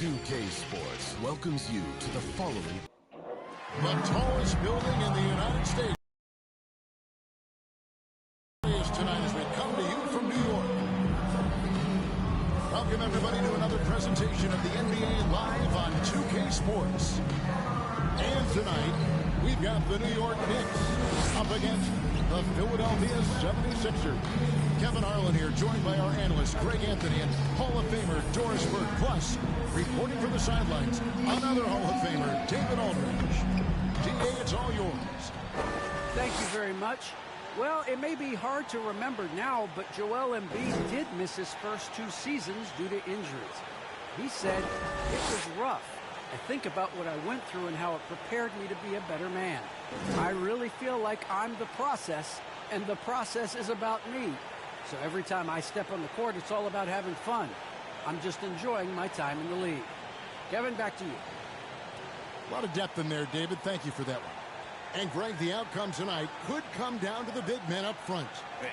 NBA2k Sports welcomes you to the following. The tallest building in the United States tonight as we come to you from New York. Welcome everybody to another presentation of the NBA live on 2K Sports. And tonight, we've got the New York Knicks up against the Philadelphia 76ers. Kevin Harlan here, joined by our analyst, Greg Anthony, and Hall of Famer, Doris Burke. Plus, reporting from the sidelines, another Hall of Famer, David Aldridge. DA, it's all yours. Thank you very much. Well, it may be hard to remember now, but Joel Embiid did miss his first 2 seasons due to injuries. He said, "It was rough. I think about what I went through and how it prepared me to be a better man. I really feel like I'm the process, and the process is about me. So every time I step on the court, it's all about having fun. I'm just enjoying my time in the league." Kevin, back to you. A lot of depth in there, David. Thank you for that one. And, Greg, the outcome tonight could come down to the big men up front.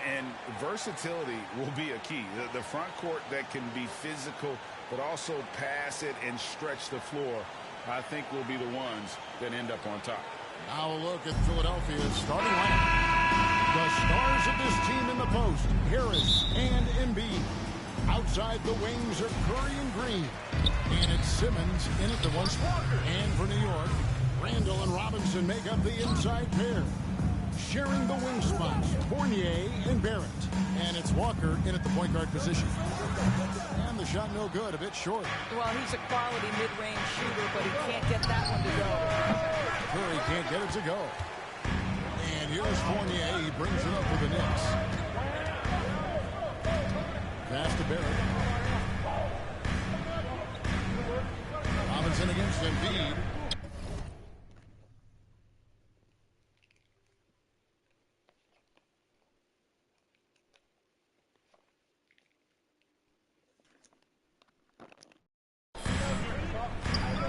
And versatility will be a key. The front court that can be physical, but also pass it and stretch the floor, I think will be the ones that end up on top. Now a look at Philadelphia's starting lineup. The stars of this team in the post, Harris and Embiid. Outside the wings are Curry and Green. And it's Simmons in at the 1 spot. And for New York, Randall and Robinson make up the inside pair. Sharing the wing spots, Fournier and Barrett. And it's Walker in at the point guard position. And the shot no good, a bit short. Well, he's a quality mid-range shooter, but he can't get that one to go. Curry can't get it to go. And here's Fournier. He brings it up for the Knicks. Pass to Barrett. Robinson against Embiid.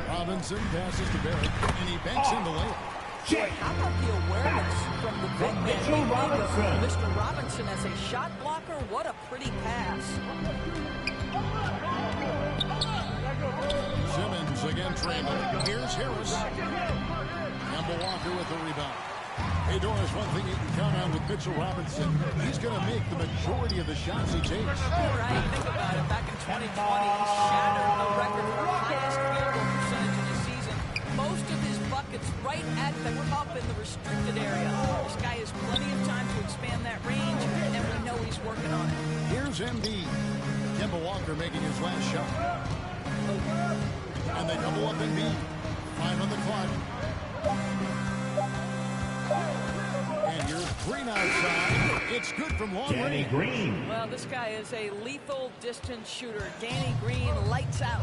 Robinson passes to Barrett, and he banks in the layup. How about the awareness from the big man? Mr. Robinson as a shot blocker, what a pretty pass. Simmons against Randall. Here's Harris. Kemba Walker with the rebound. Hey, Doris, one thing you can count on with Mitchell Robinson, he's going to make the majority of the shots he takes. Right, think about it. Back in 2020, he shattered the record for highest field goal percentage in the season. Most of his buckets right at the cup in the restricted area. This guy has plenty of time to expand that range, and we know he's working on it. Here's Embiid. Kemba Walker making his last shot. And they double up Embiid. 5 on the clock. And here's Green outside. It's good from long range. Green. Well, this guy is a lethal distance shooter. Danny Green lights out.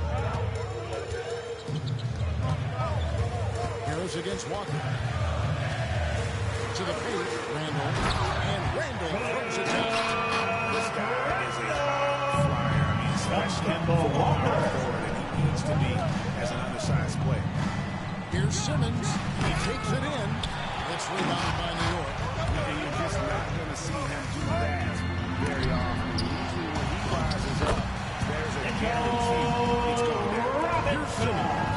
Harris against Walker. To the paint, Randall. And Randall throws it down. This guy is a flyer. He's especially for he needs to be as an undersized player. Here's Simmons. He takes it in. It's rebounded by New York. And you're just not going to see him do that very often. Usually when he rises up, there's a guarantee he's going there. Here's Simmons.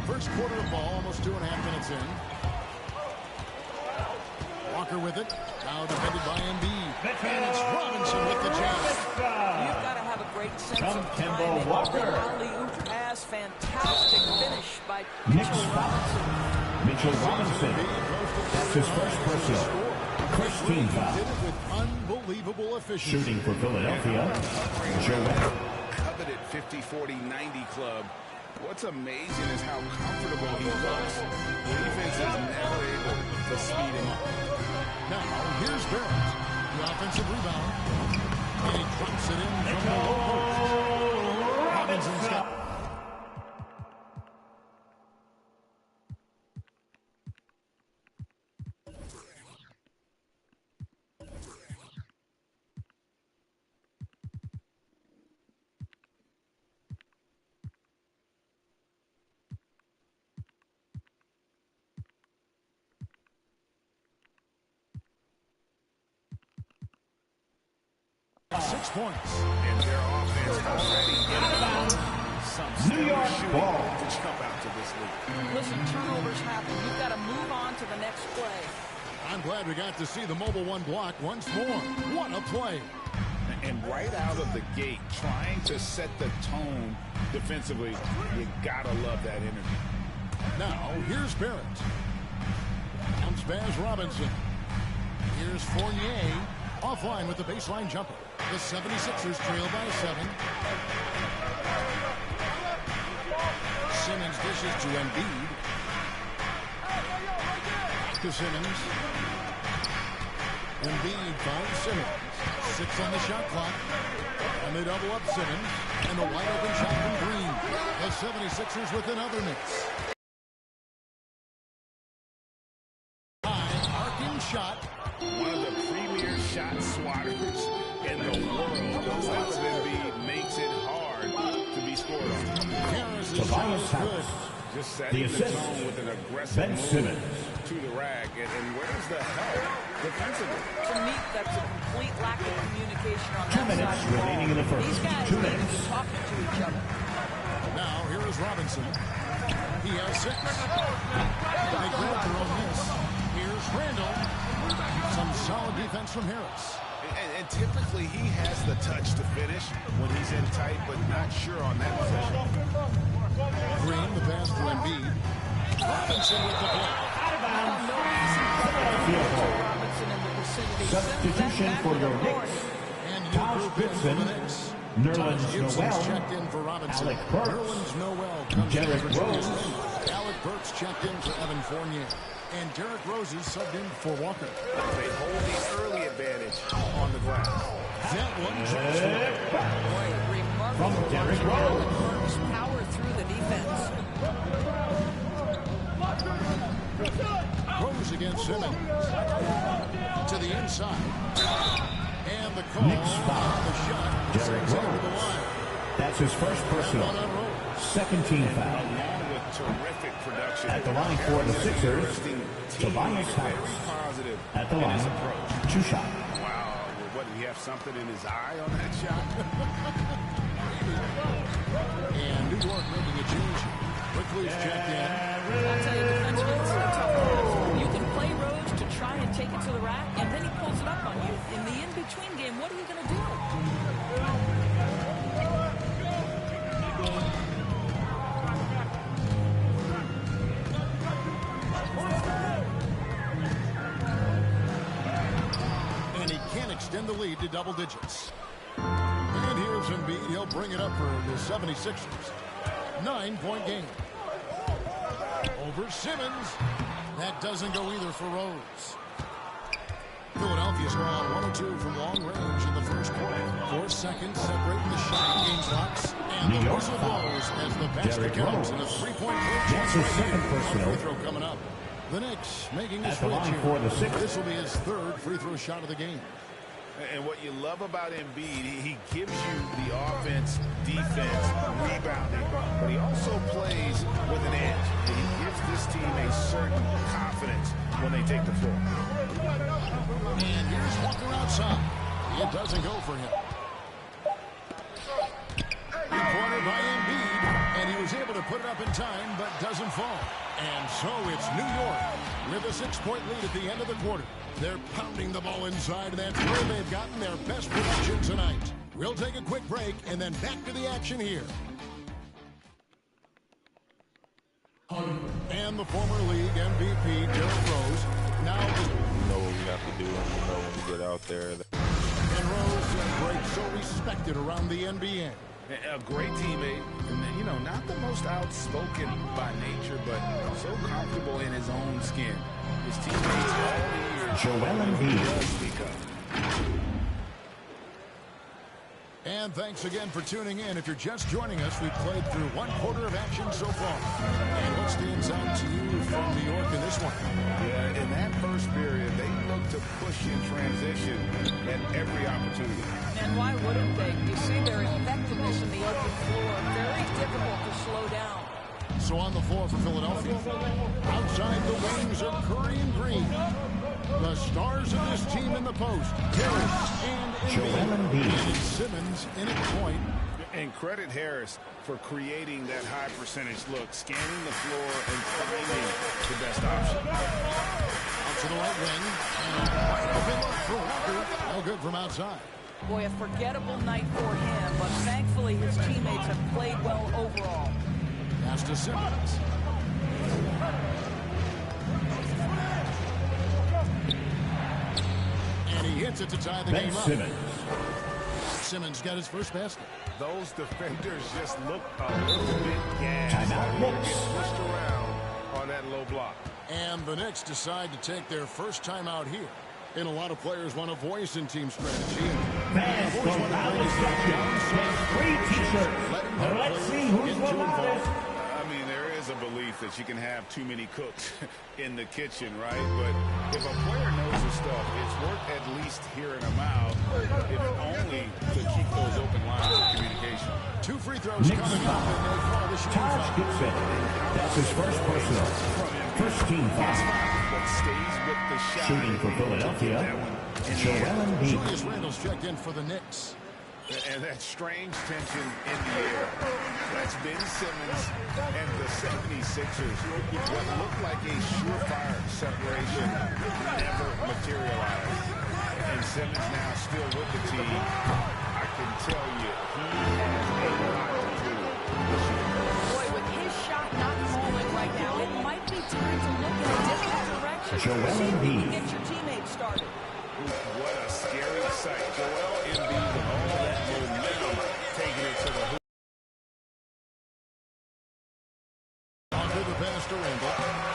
First quarter of ball, almost 2.5 minutes in. Walker with it. Now defended by Embiid. And it's Robinson with the jam. You've got to have a great sense of timing. Alley-oop pass, fantastic finish by Mitchell Robinson. Mitchell Robinson. That's his first personal. First team foul. Did it with unbelievable efficiency. Shooting for Philadelphia, Joel. Coveted 50-40-90 club. What's amazing is how comfortable he looks. The defense is never able to speed him up. Now, here's Barrett. The offensive rebound. And he drops it in from the low post. Robinson's got... Six points. And their offense already inbound. New York ball. To jump out to this league. Listen, turnovers happen. You've got to move on to the next play. I'm glad we got to see the mobile one block once more. What a play. And right out of the gate, trying to set the tone defensively, you gotta love that energy. Now, here's Barrett. Bounce pass Robinson. Here's Fournier. Offline with the baseline jumper. The 76ers trail by 7. Simmons dishes to Embiid. Back to Simmons. Embiid finds Simmons. 6 on the shot clock. And they double up Simmons. And the wide open shot from Green. The 76ers with another miss. High arcing shot. One of the premier shot swatters in the world. Those type of Embiid makes it hard to be scored on. Harris Tobias Harris. Just setting the tone with an aggressive move Simmons. to the rack. And where's the help defensively? To me, that's a complete lack of communication on 2 that minutes side of the ball. remaining in the first. These guys 2 need to minutes. be talking to each other. Now, here is Robinson. He has 6. They grab their own miss. Here's Randall. Some solid defense from Harris. And typically he has the touch to finish when he's in tight, but not sure on that possession. Green, the pass to Embiid. Robinson with the block. Robinson in the vicinity. Substitution for your Knicks. And Taj Hugh Gibson for the Gibson. Knicks. Nerlens Gibson's Noel. checked in for Robinson. Alec Burks. Nerlens Noel comes Derrick in for Julius Rose. Randle. Alec Burks checked in for Evan Fournier. And Derrick Rose is subbed in for Walker. They hold the early advantage on the glass. That one jumps Boy, remarkable. From Derrick Rose. Burks power through the defense. Rose against Simmons. To the inside. And the call Knicks foul. on the shot. Derrick Sends it over the Rose. line. That's his first One personal. on Rose. Second team foul. Along with terrific production. At the line for the Sixers, Tobias Very Harris. positive At the in his line, approach. 2 shot. Wow, what, did he have something in his eye on that shot? And New York making a change. Quickly is checked in. I'll tell you, defensively, it's a tough one. You can play Rose to try and take it to the rack, and then he pulls it up on you. In the in-between game, what are you going to do? And he can extend the lead to double digits. And here's Embiid. He'll bring it up for the 76ers. 9-point game. Over Simmons. That doesn't go either for Rose. Philadelphia's gone 102 from long range in the first quarter. 4 seconds separating the shot game clocks. And New the York whistle foul. blows as the basket Derrick counts Rose. and a 3-point play. That's his second personal. Free throw coming up. The Knicks making a At the switch line here. for the Sixers. This will be his 3rd free throw shot of the game. And what you love about Embiid, he gives you the offense, defense, rebounding, but he also plays with an edge. And he gives this team a certain confidence when they take the floor. And here's Walker outside. It doesn't go for him. Cornered by Embiid, and he was able to put it up in time, but doesn't fall. And so it's New York with a 6-point lead at the end of the quarter. They're pounding the ball inside, and that's where they've gotten their best production tonight. We'll take a quick break, and then back to the action here. And the former league MVP, Derrick Rose, now We know what we have to do, and we know when we get out there. and Rose, a great, so respected around the NBA. A great teammate, and, you know, not the most outspoken by nature, but so comfortable in his own skin. His teammates all year. Joel Embiid. Speak up. And thanks again for tuning in. If you're just joining us, we've played through one quarter of action so far. And what stands out to you from New York in this one? Yeah, in that first period, they looked to push in transition at every opportunity. And why wouldn't they? You see their effectiveness in the open floor. Very difficult to slow down. So on the floor for Philadelphia, outside the wings are Curry and Green. The stars of this team in the post, Harris and Embiid. And Simmons in at point. And credit Harris for creating that high percentage look, scanning the floor and finding the best option. Out to the right wing. And wide open look for Walker. No good from outside. Boy, a forgettable night for him, but thankfully his teammates have played well overall. Pass to Simmons. And he hits it to tie the game up. Simmons got his first basket. Those defenders just look a little bit gassed. Pushed around on that low block. And the Knicks decide to take their first timeout here. And a lot of players want a voice in team strategy. Fans go out of section. Free t-shirts. Let's see who's the loudest. I mean, there is a belief that you can have too many cooks in the kitchen, right? But if a player knows his stuff, it's worth at least hearing them out, if only to keep those open lines of communication. 2 free throws coming up, and they fall the shooting Taj foul. gets it. That's his first personal. First team foul. But stays with the shot. Shooting for Philadelphia, Joel Embiid. Julius Randle's checked in for the Knicks. And that strange tension in the air. That's Ben Simmons and the 76ers. What looked like a surefire separation never materialized. And Simmons now still with the team. I can tell you, he has a lot to do this year. Boy, with his shot not falling right now, it might be time to look in a different direction. Joel See if you Embiid. can get your teammates started. What a scary sight. Joel Embiid with all that momentum taking it to the hoop. Onto the pass to Randle.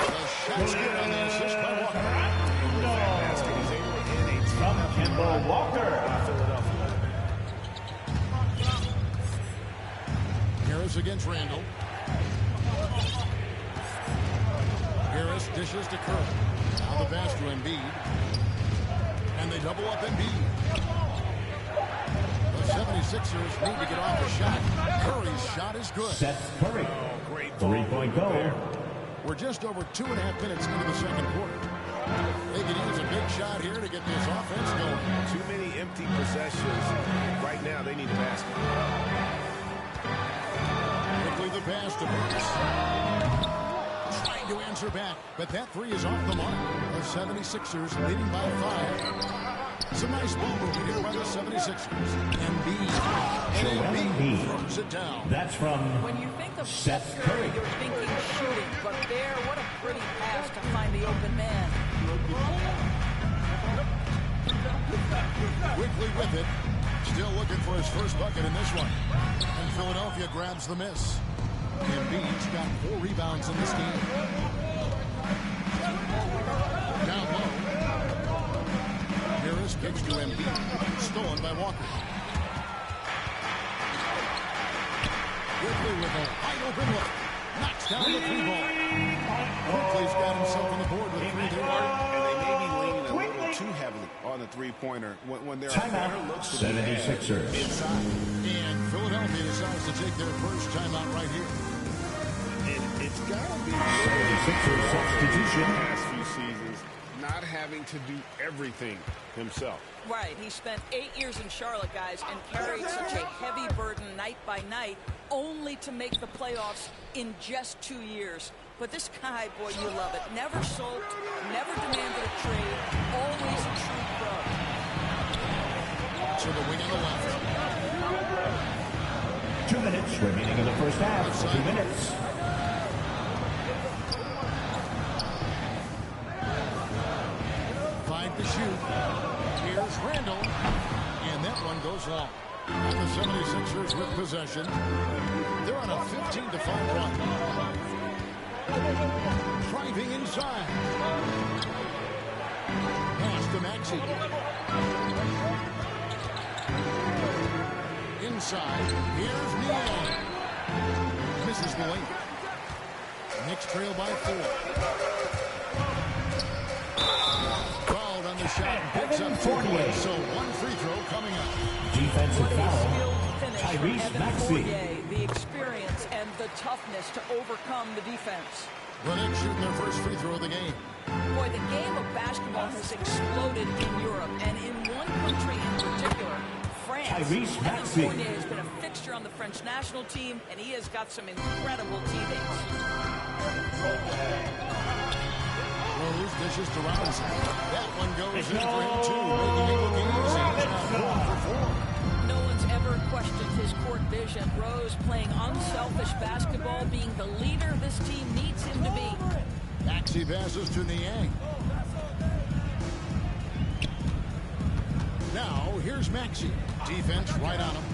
The shot's good on the assist by Walker. And with that basket, he's able to end a From Kemba Walker. Philadelphia. Harris against Randle. Harris dishes to Curry. Now the pass to Embiid. And they double up Embiid. The 76ers need to get off the shot. Curry's shot is good. Seth Curry. Great 3-point goal. We're just over 2.5 minutes into the second quarter. They could use a big shot here to get this offense going. Too many empty possessions. Right now, they need a basket. Quickly the pass to Burks. Trying to answer back, but that three is off the mark. The 76ers leading by 5. Some nice ball movement here by the 76ers. Embiid throws it down. That's from When you think of Seth Curry. you're thinking shooting, but there, what a pretty pass to find the open man. Quickly with it. Still looking for his first bucket in this one. And Philadelphia grabs the miss. Embiid's got 4 rebounds in this game. Down low. Harris kicks to Embiid. Stolen by Walker. Quickly with a wide open look. Knocks down the 3 ball. Quickly's got himself on the board with 3 there. And they may be leaning a little too heavily on the three-pointer when there are better looks to be had 76ers. inside. And Philadelphia decides to take their first timeout right here. It's got to be 76ers the substitution. past few seasons not having to do everything himself. Right, he spent 8 years in Charlotte, guys, and carried such a heavy burden night by night, only to make the playoffs in just 2 years. But this guy, boy, you love it. Never sulked, never demanded a trade, always a true pro. To the wing on the left. 2 minutes remaining in the first half. 2 minutes. To shoot. Here's Randle. And that one goes long. And the 76ers with possession. They're on a 15-5 run. Driving inside. Pass to Maxey. Inside. Here's Niang. Misses the lane. Knicks trail by 4. Fouled on the shot. Picks up 2 points. So 1 free throw coming up. Defensive foul. Tyrese Maxey. The experience and the toughness to overcome the defense. The Knicks shooting their first free throw of the game. Boy, the game of basketball has exploded in Europe, and in one country in particular, France. Tyrese Maxey. Fournier has been a fixture on the French national team, and he has got some incredible teammates. Rose dishes to Robinson. That one goes in for him, too, making it look easy. He's now 4 for 4. No one's ever questioned his court vision. Rose playing unselfish basketball, being the leader this team needs him to be. Maxey passes to Niang. Now, here's Maxey. Defense right on him.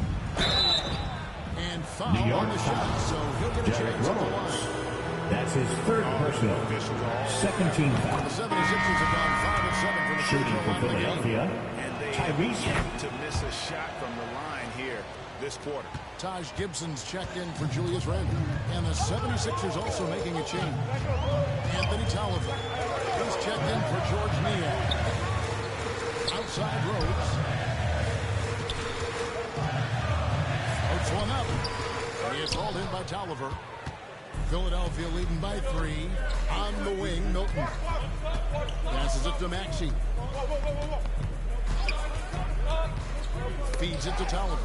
And foul on the shot, so he'll get a chance at the line. That's his third personal. Second team foul. The 76ers have gone 5 of 7 from the Shooting for free throw line of the game. Philadelphia. Tyrese. To miss a shot from the line here this quarter. Taj Gibson's checked in for Julius Randle. And the 76ers also making a change. Anthony Tolliver. He's checked in for George Niang. Outside Rhodes. Puts one up. He is hauled in by Tolliver. Philadelphia leading by 3. On the wing, Milton. Passes it to Maxey. Feeds it to Tolliver.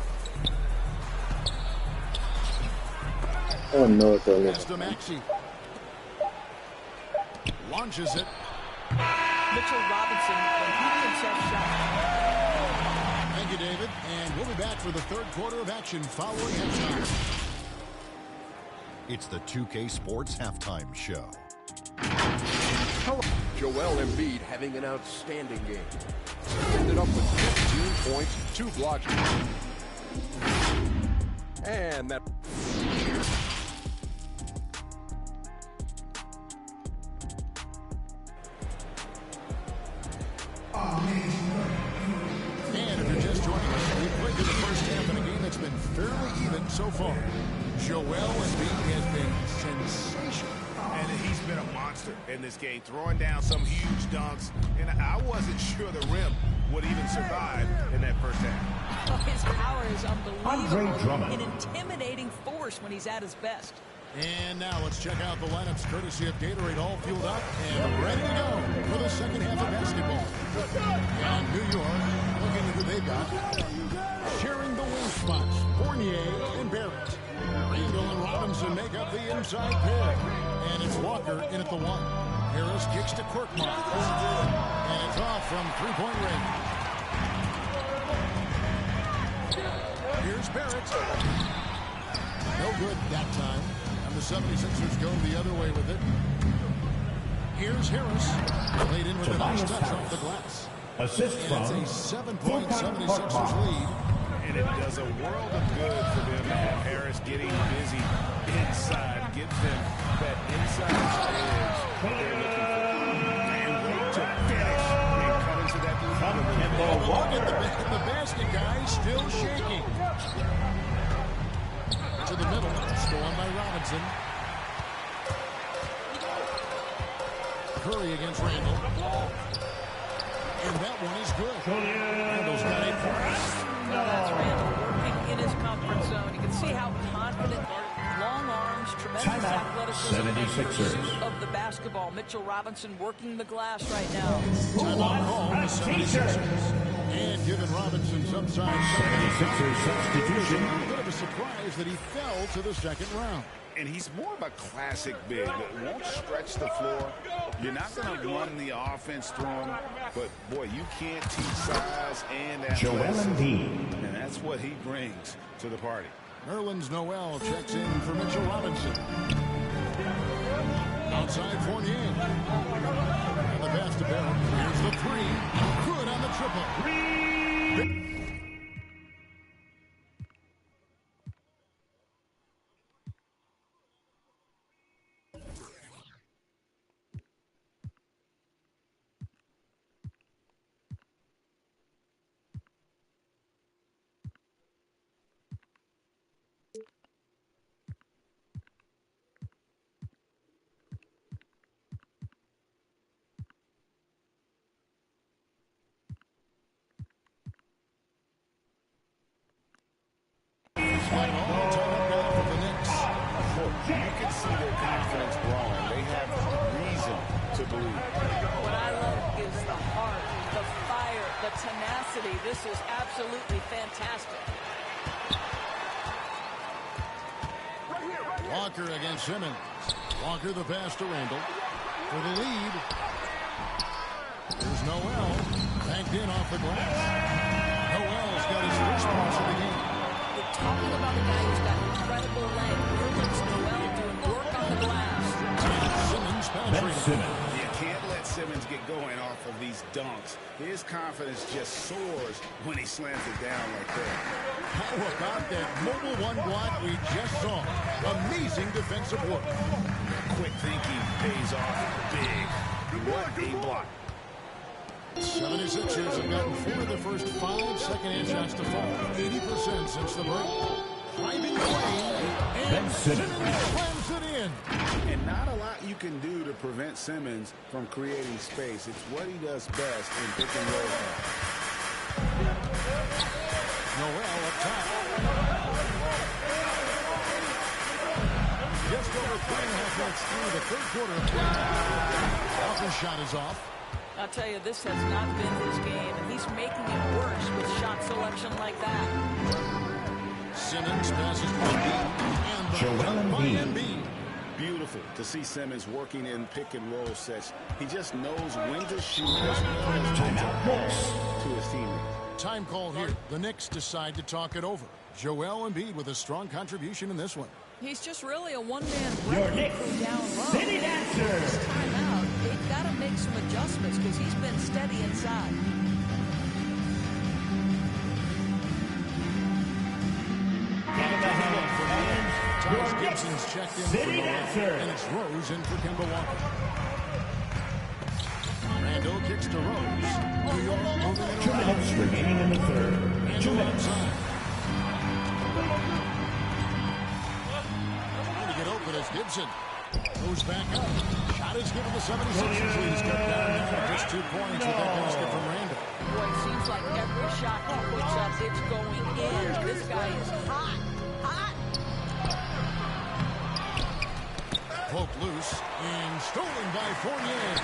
Oh no, it's only. Pass to Maxey. Launches it. Mitchell Robinson, when he contests shots. Thank you, David. And we'll be back for the third quarter of action following halftime. It's the 2K Sports Halftime Show. Joel Embiid having an outstanding game. Ended up with 15 points, 2 blocks. And that... And if you're just joining us, we've played through the first half in a game that's been fairly even so far. Joel Embiid has been sensational. And he's been a monster in this game, throwing down some huge dunks. And I wasn't sure the rim would even survive in that first half. Oh, his power is unbelievable. Drummond. An intimidating force when he's at his best. And now let's check out the lineups courtesy of Gatorade, all fueled up and ready to go for the second half of basketball. And New York, looking at who they got, sharing the wing spots, Fournier and Barrett. Randle and Robinson make up the inside pair. And it's Walker in at the 1. Harris kicks to Korkmaz. And it's off from three-point range. Here's Barrett. No good that time. And the 76ers go the other way with it. Here's Harris. Played in with a nice touch off the glass. Assist from And it's a 7-point 76ers lead. And it does a world of good for them to have Harris getting busy inside. Gives them that inside edge they're looking for. And wait to finish and come into that lead. Look at the basket, guys. Still shaking. To the middle. Stolen by Robinson. Curry against Randle. And that one is good. Randle's got 8 points. That's Randle working in his comfort zone. You can see how confident, long arms, tremendous athleticism, 76ers. of the basketball. Mitchell Robinson working the glass right now. Timeout call, the 76ers. And giving Robinson some signs. 76ers substitution. A bit of a surprise that he fell to the second round. And he's more of a classic big that won't stretch the floor. You're not going to run the offense through him, but boy, you can't teach size and Joel athleticism. Embiid. And that's what he brings to the party. Nerlens Noel checks in for Mitchell Robinson. Outside Fournier. And the pass to Barrett. Here's the 3. Good on the triple. intensity. This is absolutely fantastic. Walker against Simmons. Walker the pass to Randall. For the lead. Here's Noel. Banked in off the glass. Noel's got his first points of the game. You're talking about a guy who's got incredible length. Here looks Noel doing work on the glass. Simmons penetrating. You can't let Simmons get going off of these dunks. His confidence just soars when he slams it down like that. How about that mobile one block we just saw? Amazing defensive work. Quick thinking pays off big. What a block. 76ers have gotten 4 of the first 5 second-hand shots to fall. 80% since the break. Driving the lane, and Simmons slams it in. And not a lot you can do to prevent Simmons from creating space. It's what he does best in pick and roll. Noel up top. Just over 3.5 minutes through the third quarter of play. Walker's shot is off. I'll tell you, this has not been his game, and he's making it worse with shot selection like that. Simmons passes to Embiid, and the dunk by Embiid. Beautiful to see Simmons working in pick and roll sets. He just knows when to shoot as well as to his teammates. Time call here. The Knicks decide to talk it over. Joel Embiid with a strong contribution in this one. He's just really a one-man Your wrecking Knicks crew down low. City Dancer. This time out, they've got to make some adjustments because he's been steady inside. Taj Gibson's checked in for Noel, and it's Rose in for Kemba Walker. Randall kicks to Rose. New York moving it 2 minutes remaining in the third. 2 minutes. Trying to get open as Gibson goes back up. Shot is given the 76ers. He's cut down now to just 2 points with that basket from Randall. Boy, it seems like every shot he puts up, it's going in. This guy is hot. Hot. Poked loose and stolen by Fournier.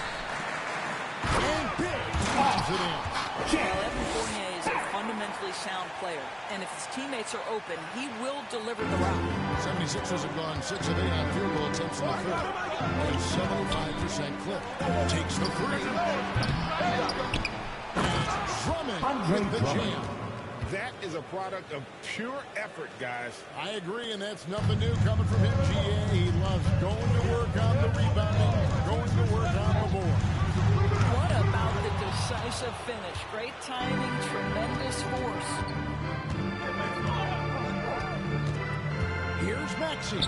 And big slams it in. Well, Evan Fournier is a fundamentally sound player, and if his teammates are open, he will deliver the route. 76ers have gone 6 of 8 on field goal attempts in the fourth. A 75% clip. Takes the three. Drummond with the jam. That is a product of pure effort, guys. I agree, and that's nothing new coming from him, GA. He loves going to work on the rebounding, going to work on the board. What about the decisive finish? Great timing, tremendous force. Here's Maxey.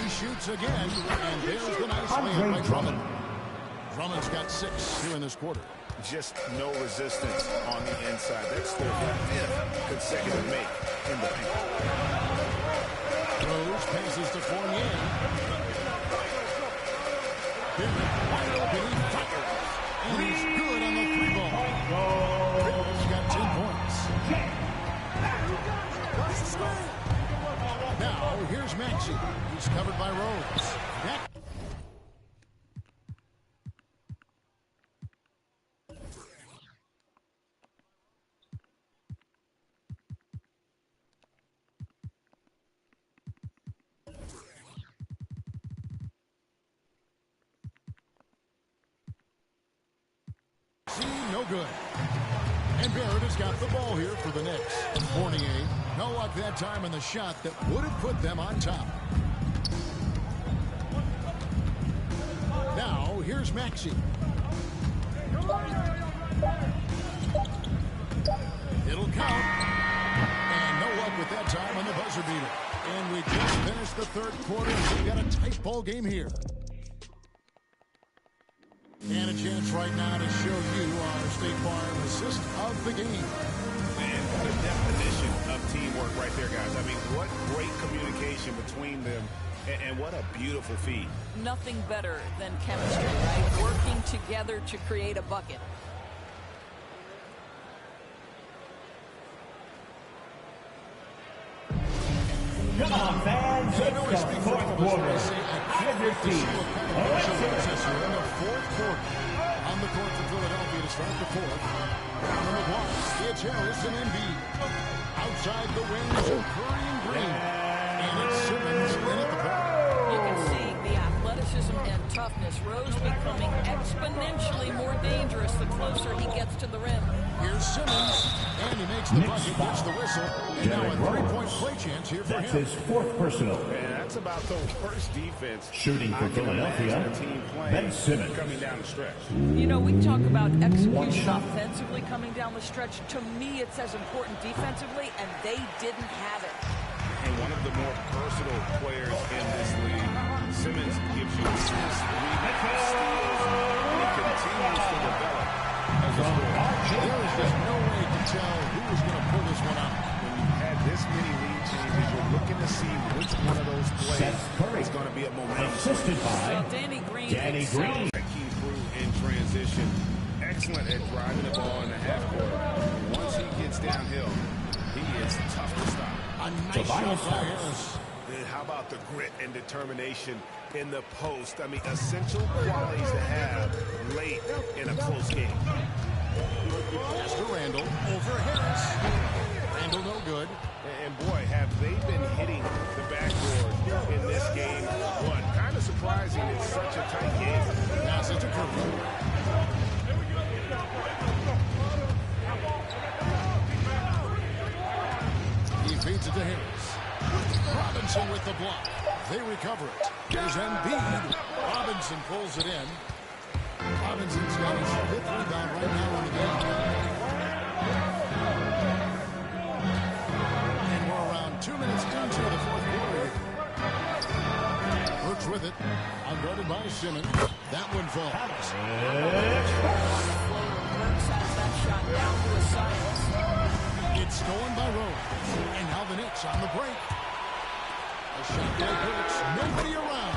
He shoots again, and there's the nice layup by Drummond. Drummond's got 6 here in this quarter. Just no resistance on the inside. That's their 5th consecutive make in the paint. Rose passes to Fournier. Wide open, he fires. And he's good on the 3-ball. Rose got 10 points. Now, here's Maxey. He's covered by Rose. No good. And Barrett has got the ball here for the Knicks. Fournier, no luck that time in the shot that would have put them on top. Now, here's Maxey. It'll count. And no luck with that time on the buzzer beater. And we just finished the third quarter. We've got a tight ball game here. And a chance right now to show you our State Farm assist of the game. And the definition of teamwork right there, guys. I mean, what great communication between them, and what a beautiful feed. Nothing better than chemistry, right? Working together to create a bucket. Come on, fans. It's the fourth quarter. Out of your seat. In the fourth quarter, on On the court for Philadelphia to start the fourth. From the blocks, it's Harris and Embiid. Outside the wings of Curry and Green. And it's Simmons in at the pass. You can see the athleticism and toughness. Rose becoming exponentially more dangerous the closer he gets to the rim. Here's Simmons, and he makes the bucket, gets the whistle, and now a three-point play chance here for That's him. his fourth personal. Man, that's about the worst defense. Shooting for I can Philadelphia, imagine a team playing Ben Simmons. coming down the stretch. You know, we talk about One execution shot. offensively coming down the stretch. To me, it's as important defensively, and they didn't have it. And one of the more versatile players in this league. Simmons gives you assists, rebounds, steals, and he continues to develop as a scorer. There is just no way to tell who is going to pull this one out. When you've had this many lead changes, you're looking to see which one of those plays is going to be a momentum. Assisted by Well, Danny Green. Danny Green. That came through in transition. Excellent at driving the ball in the half court. Once he gets downhill, he is tough to stop. A nice shot by Harris. How about the grit and determination in the post? I mean, essential qualities to have late in a close game. Pass to Randall, over Harris. Randall no good. And boy, have they been hitting the backboard in this game. What? Kind of surprising it's such a tight game. Pass it to Curry. He feeds it to Harris. Robinson with the block. They recover it. Here's Embiid. Robinson pulls it in. Robinson's got his fifth rebound right now in the game. And we're around 2 minutes into the fourth quarter. Brooks with it. Unguarded by Simmons. That one falls. Brooks has that shot down to a science. It's stolen by Rose. And now the Knicks on the break. A shot by Brooks. Nobody around.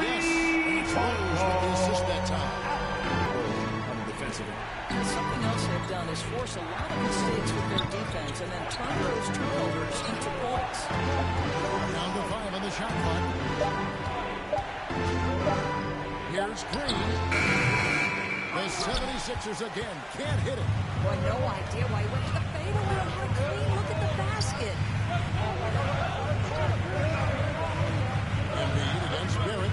Yes. And it's Rose with the assist that time. On the defensive end. And something else they've done is force a lot of mistakes with their defense and then turn those turnovers into points. Down to 5 on the shot clock. Here's Green. The 76ers again can't hit it. Boy, no idea why he went to the fadeaway. How clean. Look at the basket. Embiid against Barrett.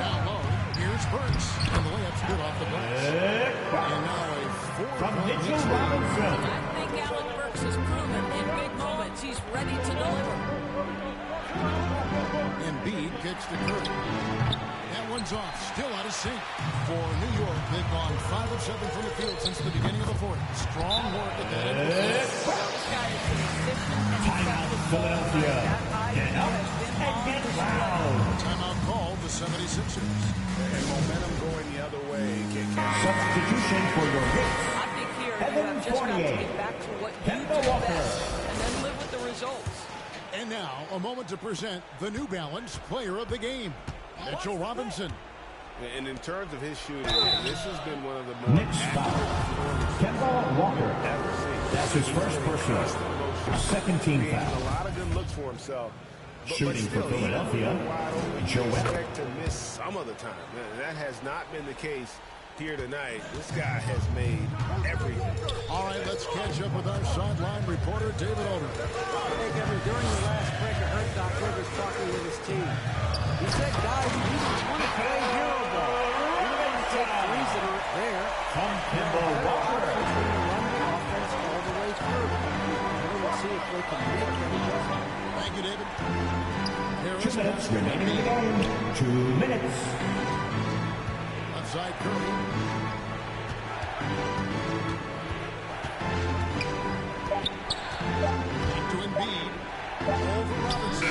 Down low. Here's Burks. And the layup's good off the glass. And now a From 4-point Mitchell Knicks lead. Robinson. I think Alec Burks has proven in big moments he's ready to deliver. Embiid gets to Curry. That one's off. Still out of sync. For New York, they've gone 5 of 7 from the field since the beginning of the fourth. Strong work at the end of the fourth. Well, this guy is an efficient and effective Philadelphia. That high Get up has been and on get display. loud. Timeout called the 76ers. And momentum going the other way. Substitution for your Knicks. I think here you have just got to get back to what you do best and then live with the results. And now, a moment to present the New Balance Player of the Game, Mitchell Robinson. And in terms of his shooting, this has been one of the more Knicks foul. Kemba Walker. ever seen. That's his first personal. Second team Creating foul. a lot of good looks for himself. Shooting for still, even Philadelphia, when wide open, you Joel. expect to miss some of the time. That has not been the case here tonight. This guy has made everything. All right, let's catch up with our sideline reporter, David Older. Hey, Kevin, during the last break, I heard Doc Rivers talking with his team. He said, guys, we just want to play hero ball. We don't want to take threes that aren't there. From Kemba Walker. We're going to run the offense all the way through. We'll see if they can make any adjustment. Thank you, David. 2 minutes remaining in the game. 2 minutes. Outside Curry. Into Embiid. Over Robinson.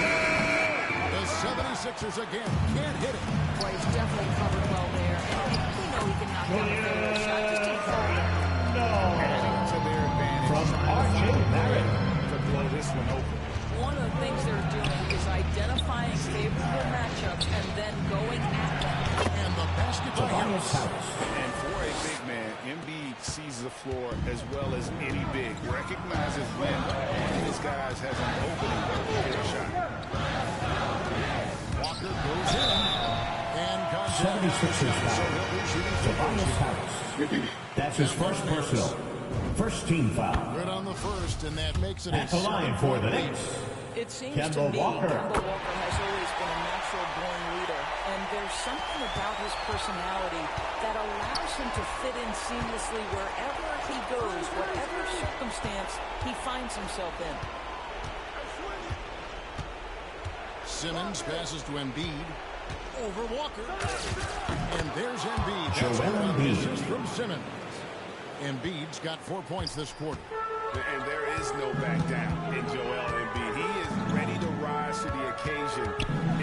The 76ers again can't hit it. Boy, he's definitely covered well there. We know he can knock down a fair shot. Just take it. To their advantage. From R.J. Barrett. To blow this one open. One of the things they're doing is identifying favorable matchups and then going at them. And the basket by Tobias Harris. Harris. And for a big man, Embiid sees the floor as well as any big. Recognizes when one of his guys has an opening to hit a shot. Walker goes in. And 76ers foul. Tobias Harris. That's his first personal. First team foul. Good on the first, and that makes it at the line for the Knicks. It seems Kemba to me Walker. Kemba Walker has always been a natural-born leader, and there's something about his personality that allows him to fit in seamlessly wherever he goes, whatever circumstance he finds himself in. Simmons passes to Embiid. Over Walker. And there's Embiid. Joel Embiid. Assist from Simmons. Embiid's got 4 points this quarter. And there is no back down in Joel Embiid. He is ready to rise to the occasion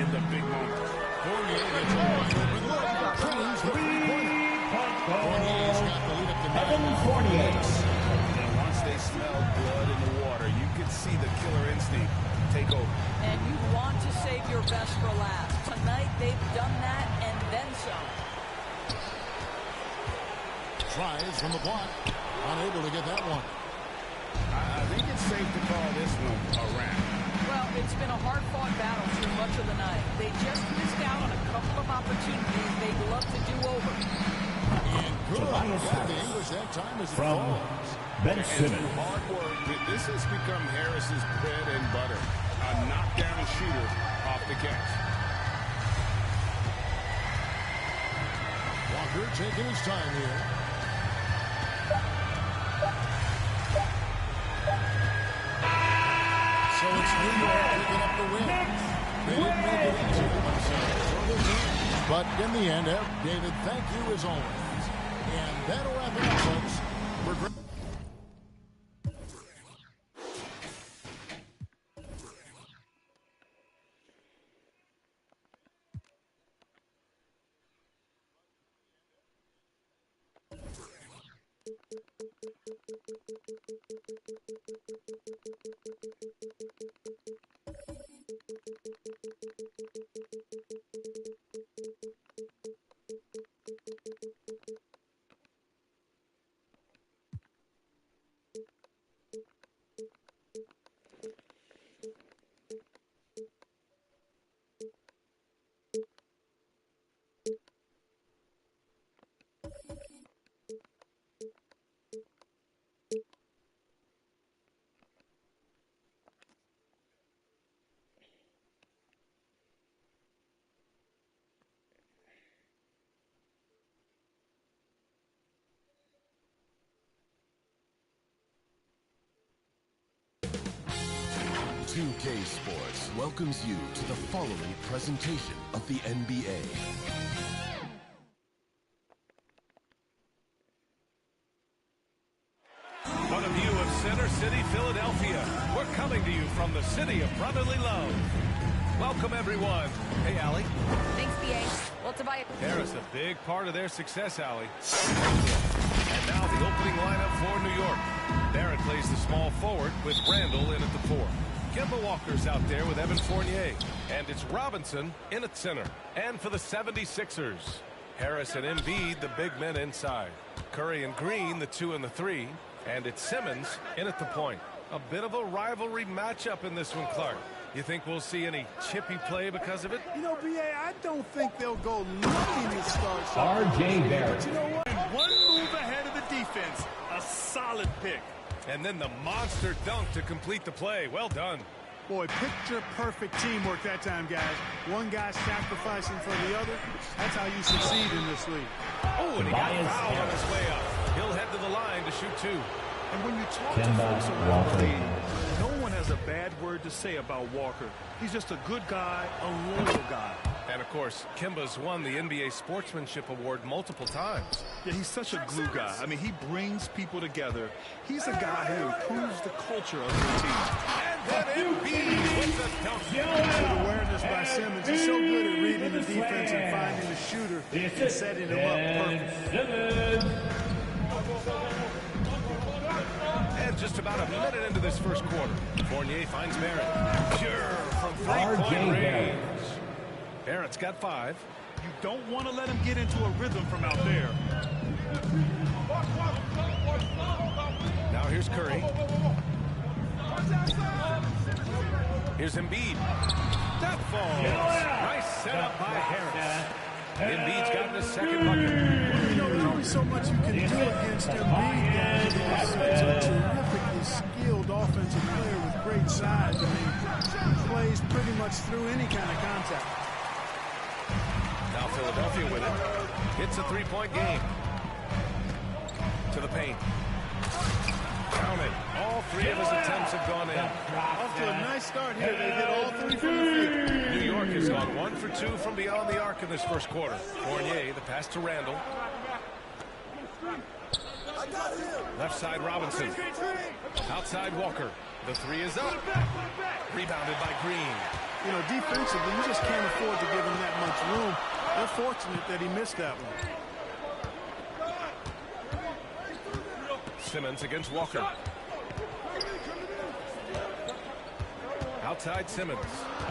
in the big moments. Fournier gets a wide open look. Drains the three-pointer. Fournier's got the lead up to 9. Fournier. And once they smell blood in the water, you can see the killer instinct take over. And you want to save your best for last. Tonight, they've done that and then some. Tries from the block. Unable to get that one. I think it's safe to call this one a wrap. Well, it's been a hard-fought battle through much of the night. They just missed out on a couple of opportunities they'd love to do over. And good. Tobias The English that time as it from falls. Ben Simmons. Hard work. This has become Harris's bread and butter. A knockdown shooter off the catch. Walker taking his time here. So it's New York picking up the win. They didn't make it easy for themselves or their team. But in the end, David, thank you as always. And that'll wrap it up, folks. We're OK Sports welcomes you to the following presentation of the NBA. What a view of Center City, Philadelphia. We're coming to you from the city of brotherly love. Welcome, everyone. Hey, Allie. Thanks, BA. Well, Tobias. Harris, a big part of their success, Allie. And now the opening lineup for New York. Barrett plays the small forward with Randall in at the 4. Kemba Walker's out there with Evan Fournier. And it's Robinson in at center. And for the 76ers, Harris and Embiid, the big men inside. Curry and Green, the 2 and the 3. And it's Simmons in at the point. A bit of a rivalry matchup in this one, Clark. You think we'll see any chippy play because of it? You know, B.A., I don't think they'll go looking to start. R.J. Barrett. But you know what? One move ahead of the defense. A solid pick. And then the monster dunk to complete the play. Well done. Boy, picture-perfect teamwork that time, guys. One guy sacrificing for the other. That's how you succeed in this league. Oh, and he got fouled on his way up. He'll head to the line to shoot 2. And when you talk to folks around the league, no one has a bad word to say about Walker. He's just a good guy, a loyal guy. And, of course, Kemba's won the NBA Sportsmanship Award multiple times. Yeah, he's such a glue guy. I mean, he brings people together. He's a guy who improves the culture of the team. And then Embiid with the dunk. Good awareness by Simmons. He's so good at reading the defense and finding the shooter and setting him up perfect. And just about a minute into this first quarter, Fournier finds Barrett. Pure from three-point range. Barrett's got 5. You don't want to let him get into a rhythm from out there. Now here's Curry. Here's Embiid. That falls. Nice setup by Harris. Embiid's gotten his second bucket. You know, there's only so much you can do against Embiid, guys. He's such a terrifically skilled offensive player with great size. I mean, he plays pretty much through any kind of contact. Now Philadelphia with it. It's a three-point game. To the paint. Count it. All three of his attempts have gone in. Off to a nice start here. They hit all three from the field. New York has gone 1 for 2 from beyond the arc in this first quarter. Fournier, the pass to Randall. Left side Robinson. Outside Walker. The three is up. Rebounded by Green. You know, defensively, you just can't afford to give him that much room. They're fortunate that he missed that one. Simmons against Walker. Outside Simmons.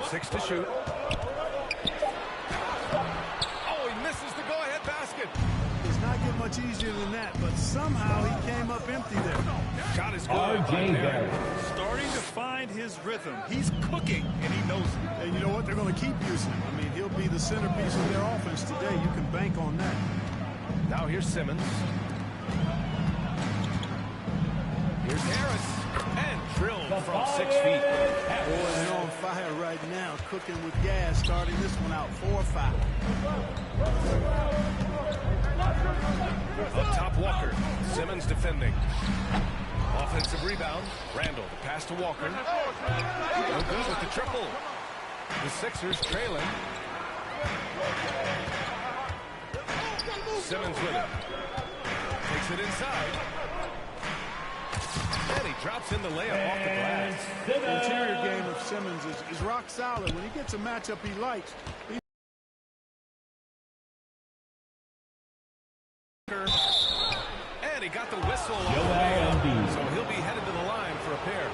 6 to shoot. Oh, he misses the go-ahead basket. Does not get much easier than that, but somehow he came up empty there. Shot is good. Starting to find his rhythm. He's cooking, and he knows it. And you know what? They're going to keep using him. I mean, he'll be the centerpiece of their offense today. You can bank on that. Now here's Simmons. Here's Harris. And drilled from 6 feet. Boy, they're on fire right now, cooking with gas, starting this one out 4-5. Up top, Walker. Simmons defending. Offensive rebound. Randall, the pass to Walker. No good with the triple. The Sixers trailing. Simmons with it. Takes it inside. And he drops in the layup off the glass. The interior game of Simmons is rock solid. When he gets a matchup he likes, and he got the whistle off the layup, so he'll be headed to the line for a pair.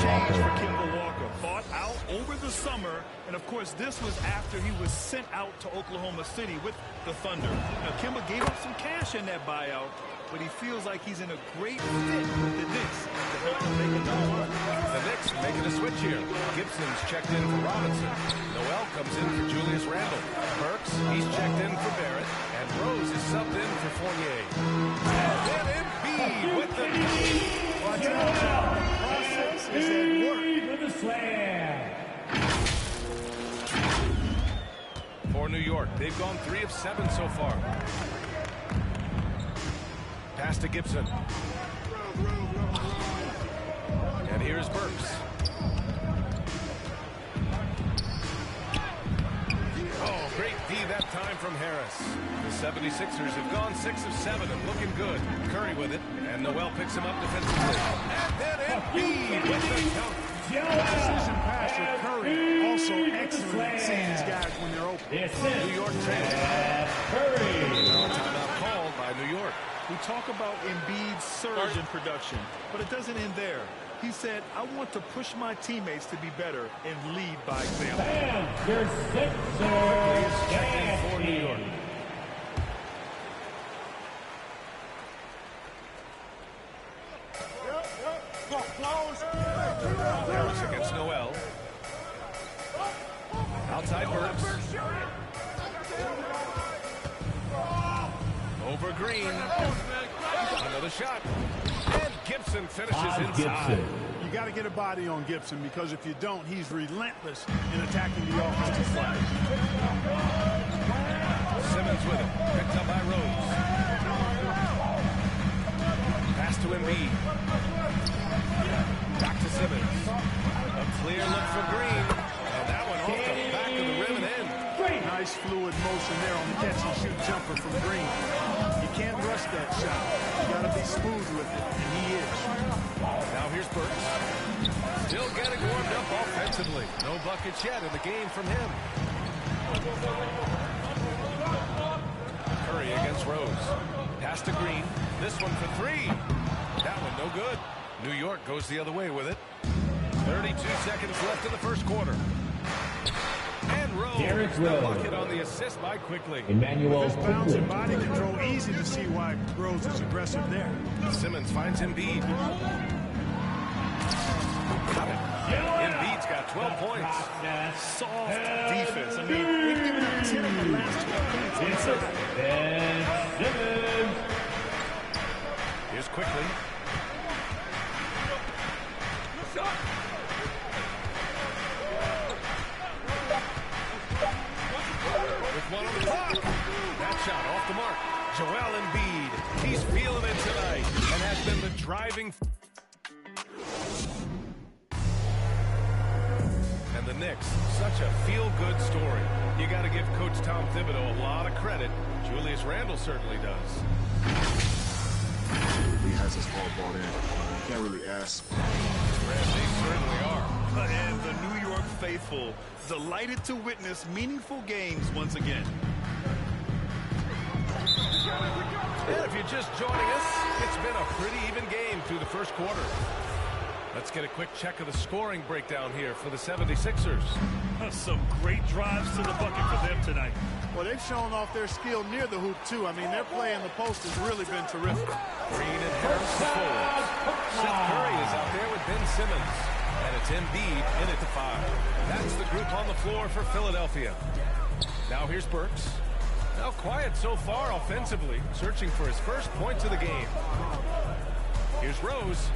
Change for Kemba Walker. Bought out over the summer, and of course this was after he was sent out to Oklahoma City with the Thunder. Now Kemba gave up some cash in that buyout, but he feels like he's in a great fit with the Knicks to help him make another run. The Knicks making a switch here. Gibson's checked in for Robinson. Noel comes in for Julius Randle. Burks, he's checked in for Barrett. And Rose is subbed in for Fournier. And then Embiid with the watch out. The process is at work. With the slam. For New York, they've gone 3 of 7 so far. Pass to Gibson. And here's Burks. Oh, great D that time from Harris. The 76ers have gone 6 of 7 and looking good. Curry with it, and Noel picks him up defensively. And then Embiid with the count. Precision pass with Curry. Also excellent at seeing these guys when they're open. New York trailing. Curry. Timeout called by New York. We talk about Embiid's surge in production, but it doesn't end there. He said, I want to push my teammates to be better and lead by example. Your Sixers checked in for New York. Harris against Noel. Outside Burks. Over Green. Another shot. And Gibson finishes inside. You got to get a body on Gibson, because if you don't, he's relentless in attacking the offensive flag. Simmons with it. Picked up by Rose. Pass to Embiid. Back to Simmons. A clear look for Green. And that one off the back of the rim and in. Nice fluid motion there on the catch-and-shoot jumper from Green. You can't rush that shot. You got to be smooth with it, and he is. Now here's Burks. Still getting warmed up offensively. No buckets yet in the game from him. Curry against Rose. Pass to Green. This one for 3. That one no good. New York goes the other way with it. 32 seconds left in the first quarter. And Rose, the bucket on the assist by Quickly. With his bounce and body control, easy to see why Rose is aggressive there. Simmons finds Embiid. Got it. Embiid Embiid's got 12 points. Soft defense. I mean, they've given up 10 of the last 12 points inside. Here's quickly. With one on the clock. That shot off the mark. Joel Embiid. He's feeling it tonight and has been the driving. And the Knicks, such a feel-good story. You got to give Coach Tom Thibodeau a lot of credit. Julius Randle certainly does. He has us all bought in. You can't really ask. They certainly are. And the New York faithful delighted to witness meaningful games once again. And if you're just joining us, it's been a pretty even game through the first quarter. Let's get a quick check of the scoring breakdown here for the 76ers. Some great drives to the bucket for them tonight. Well, they've shown off their skill near the hoop, too. I mean, their play in the post has really been terrific. Green and Harris the forwards. Seth Curry is out there with Ben Simmons. And it's Embiid in at the 5. That's the group on the floor for Philadelphia. Now here's Burks. Now quiet so far offensively, searching for his first points of the game. Here's Rose.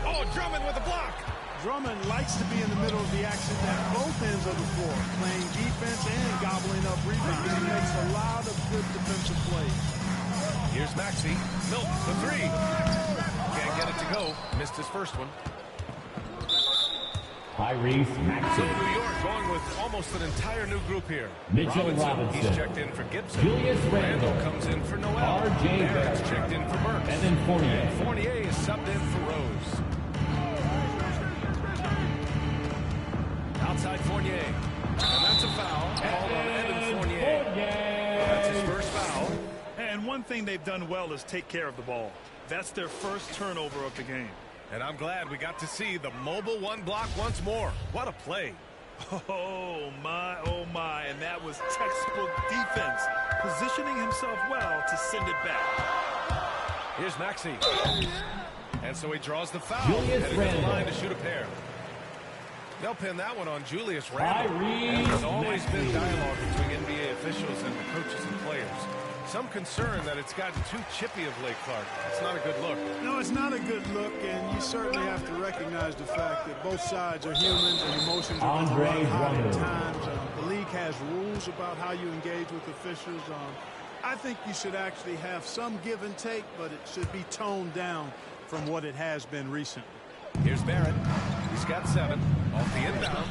Oh, Drummond with a block. Drummond likes to be in the middle of the action at both ends of the floor, playing defense and gobbling up rebounds. He makes a lot of good defensive plays. Here's Maxey. Milton, the 3. Can't get it to go. Missed his first one. Tyrese Maxey. So New York going with almost an entire new group here. Mitchell Robinson. He's checked in for Gibson. Julius Randle comes in for Noel. R.J. Barrett's checked in for Burks. And then Fournier. And Fournier is subbed in for Rose. Outside Fournier. And that's a foul. Called on Evan Fournier. That's his first foul. And one thing they've done well is take care of the ball. That's their first turnover of the game. And I'm glad we got to see the mobile one block once more. What a play. Oh, my. And that was textbook defense. Positioning himself well to send it back. Here's Maxey. And so he draws the foul. Julius Headed to the line to shoot a pair. They'll pin that one on Julius Randle. And there's always been dialogue between NBA officials and the coaches and players. Some concern that it's gotten too chippy of late, Clark. It's not a good look. No, it's not a good look, and you certainly have to recognize the fact that both sides are humans and emotions are going to run hot at times. The league has rules about how you engage with officials. I think you should actually have some give and take, but it should be toned down from what it has been recently. Here's Barrett. He's got 7. Off the inbound.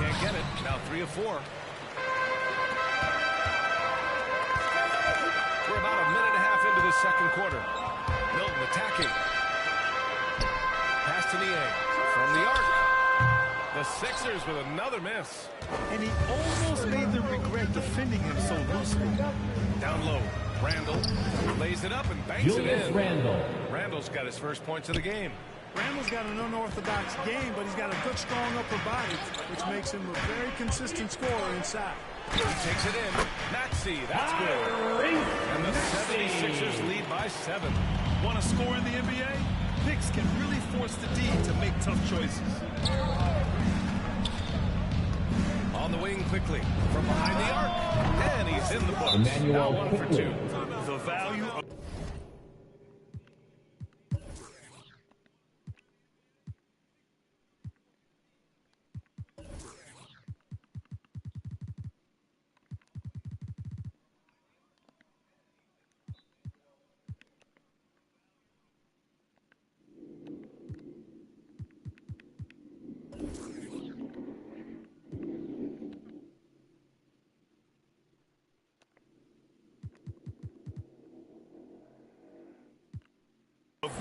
Can't get it. Now 3 of 4. We're about a minute and a half into the second quarter. Milton attacking. Pass to Niang. From the arc. The Sixers with another miss. And he almost made them regret defending him so loosely. Down low. Randle lays it up and banks Julius it in. Randle's got his first points of the game. Randle's got an unorthodox game, but he's got a good, strong upper body, which makes him a very consistent scorer inside. He takes it in. Maxey, that's good. And the 76ers lead by 7. Want to score in the NBA? Knicks can really force the D to make tough choices. On the wing quickly. From behind the arc. And he's in the books. Now 1 for 2. The value of...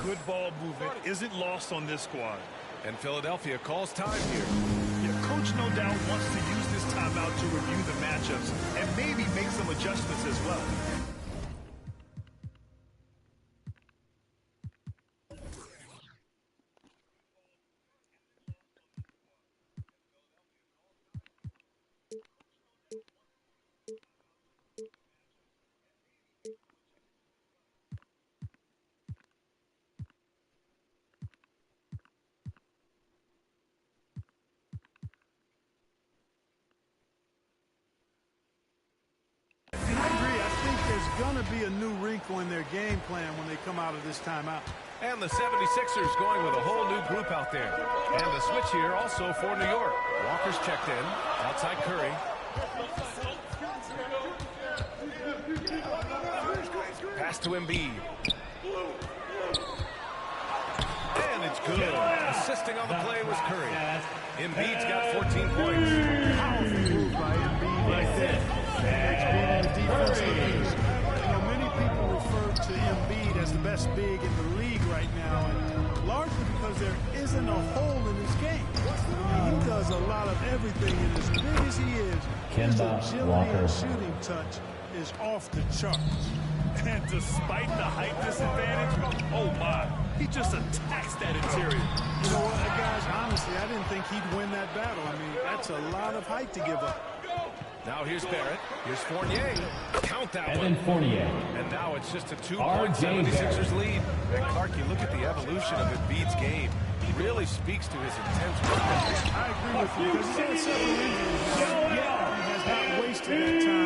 Good ball movement isn't lost on this squad. And Philadelphia calls time here. Your coach no doubt wants to use this timeout to review the matchups and maybe make some adjustments as well. going to be a new wrinkle in their game plan when they come out of this timeout. And the 76ers going with a whole new group out there. And the switch here also for New York. Walker's checked in. Outside Curry. Pass to Embiid. And it's good. Assisting on the play was Curry. Embiid's got 14 points. Powerful move by Embiid right there. Expanding the defense of the East. You know, many people refer to Embiid as the best big in the league right now, and largely because there isn't a hole in his game. I mean, he does a lot of everything, and as big as he is, his agility and shooting touch is off the charts. And despite the height disadvantage, oh my, he just attacks that interior. You know what, guys, honestly, I didn't think he'd win that battle. I mean, that's a lot of height to give up. Now here's Barrett. Here's Fournier. Count that Evan one. Fournier. And now it's just a 2-point 76ers lead. And Clark, you look at the evolution of Embiid's game. He really speaks to his intense work ethic. I agree with you because he's had several injuries now. Yet he has not wasted that time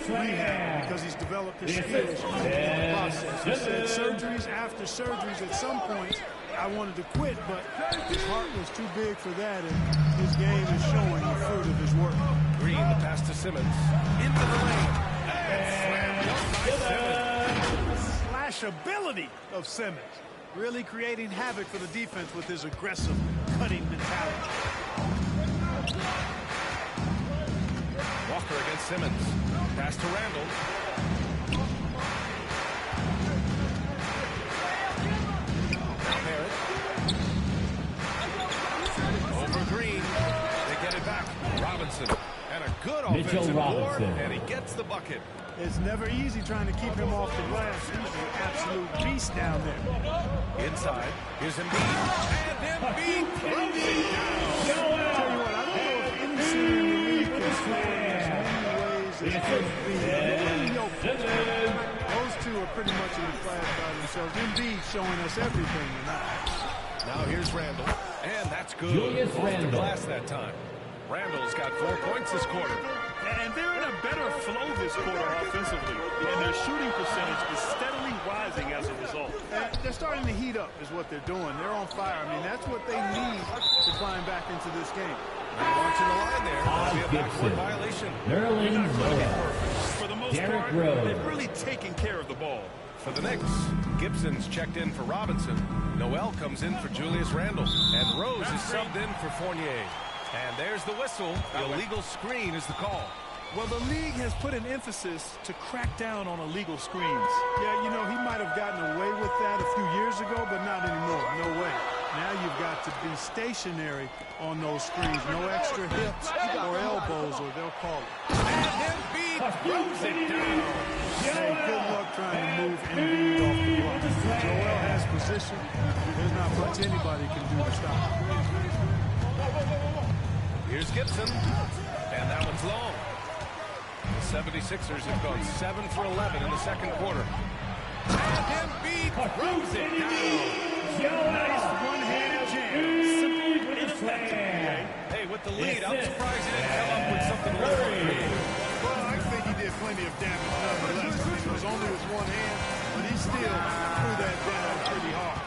rehab because he's developed his skills in the process. He said surgeries after surgeries. At some point, I wanted to quit, but his heart was too big for that, and his game is showing the fruit of his work. Green, the pass to Simmons. Into the lane. And slammed up by Simmons. Slashability of Simmons. Really creating havoc for the defense with his aggressive, cutting mentality. Walker against Simmons. Pass to Randall. Barrett. Over Green. They get it back. Robinson. And a good offensive board. And he gets the bucket. It's never easy trying to keep him off the glass. He's an absolute beast down there. Inside. Here's Embiid. And Embiid throws it down. I'll tell you what, I don't know if any center in the league can score in as many ways as Embiid. Those two are pretty much in the class by themselves. Embiid showing us everything tonight. Now here's Randall. And that's good. Julius Off Randle. the glass that time. Randall's got 4 points this quarter. And they're in a better flow this quarter offensively. And their shooting percentage is steadily rising as a result. They're starting to heat up is what they're doing. They're on fire. I mean, that's what they need to climb back into this game. Launching the line there. That'll be a backcourt violation. Nerlens Noel. For the most Derrick part, Rose. they've really taken care of the ball. For the Knicks, Gibson's checked in for Robinson. Noel comes in for Julius Randle. And Rose is subbed in for Fournier. And there's the whistle. The illegal screen is the call. Well, the league has put an emphasis to crack down on illegal screens. Yeah, you know, he might have gotten away with that a few years ago, but not anymore. No way. Now you've got to be stationary on those screens. No extra hips or elbows, or they'll call it. And Embiid throws it down. Hey, good luck trying to move Embiid off the block. Joel has position. There's not much anybody can do to stop him. Here's Gibson. And that one's long. The 76ers have gone 7 for 11 in the second quarter. And Embiid throws it down. Nice one-handed jam. Simple and effective. Hey, with the lead, I'm surprised he didn't come up with something a little more creative. Well, I think he did plenty of damage nonetheless. I mean, it was only with one hand, but he still threw that down pretty hard.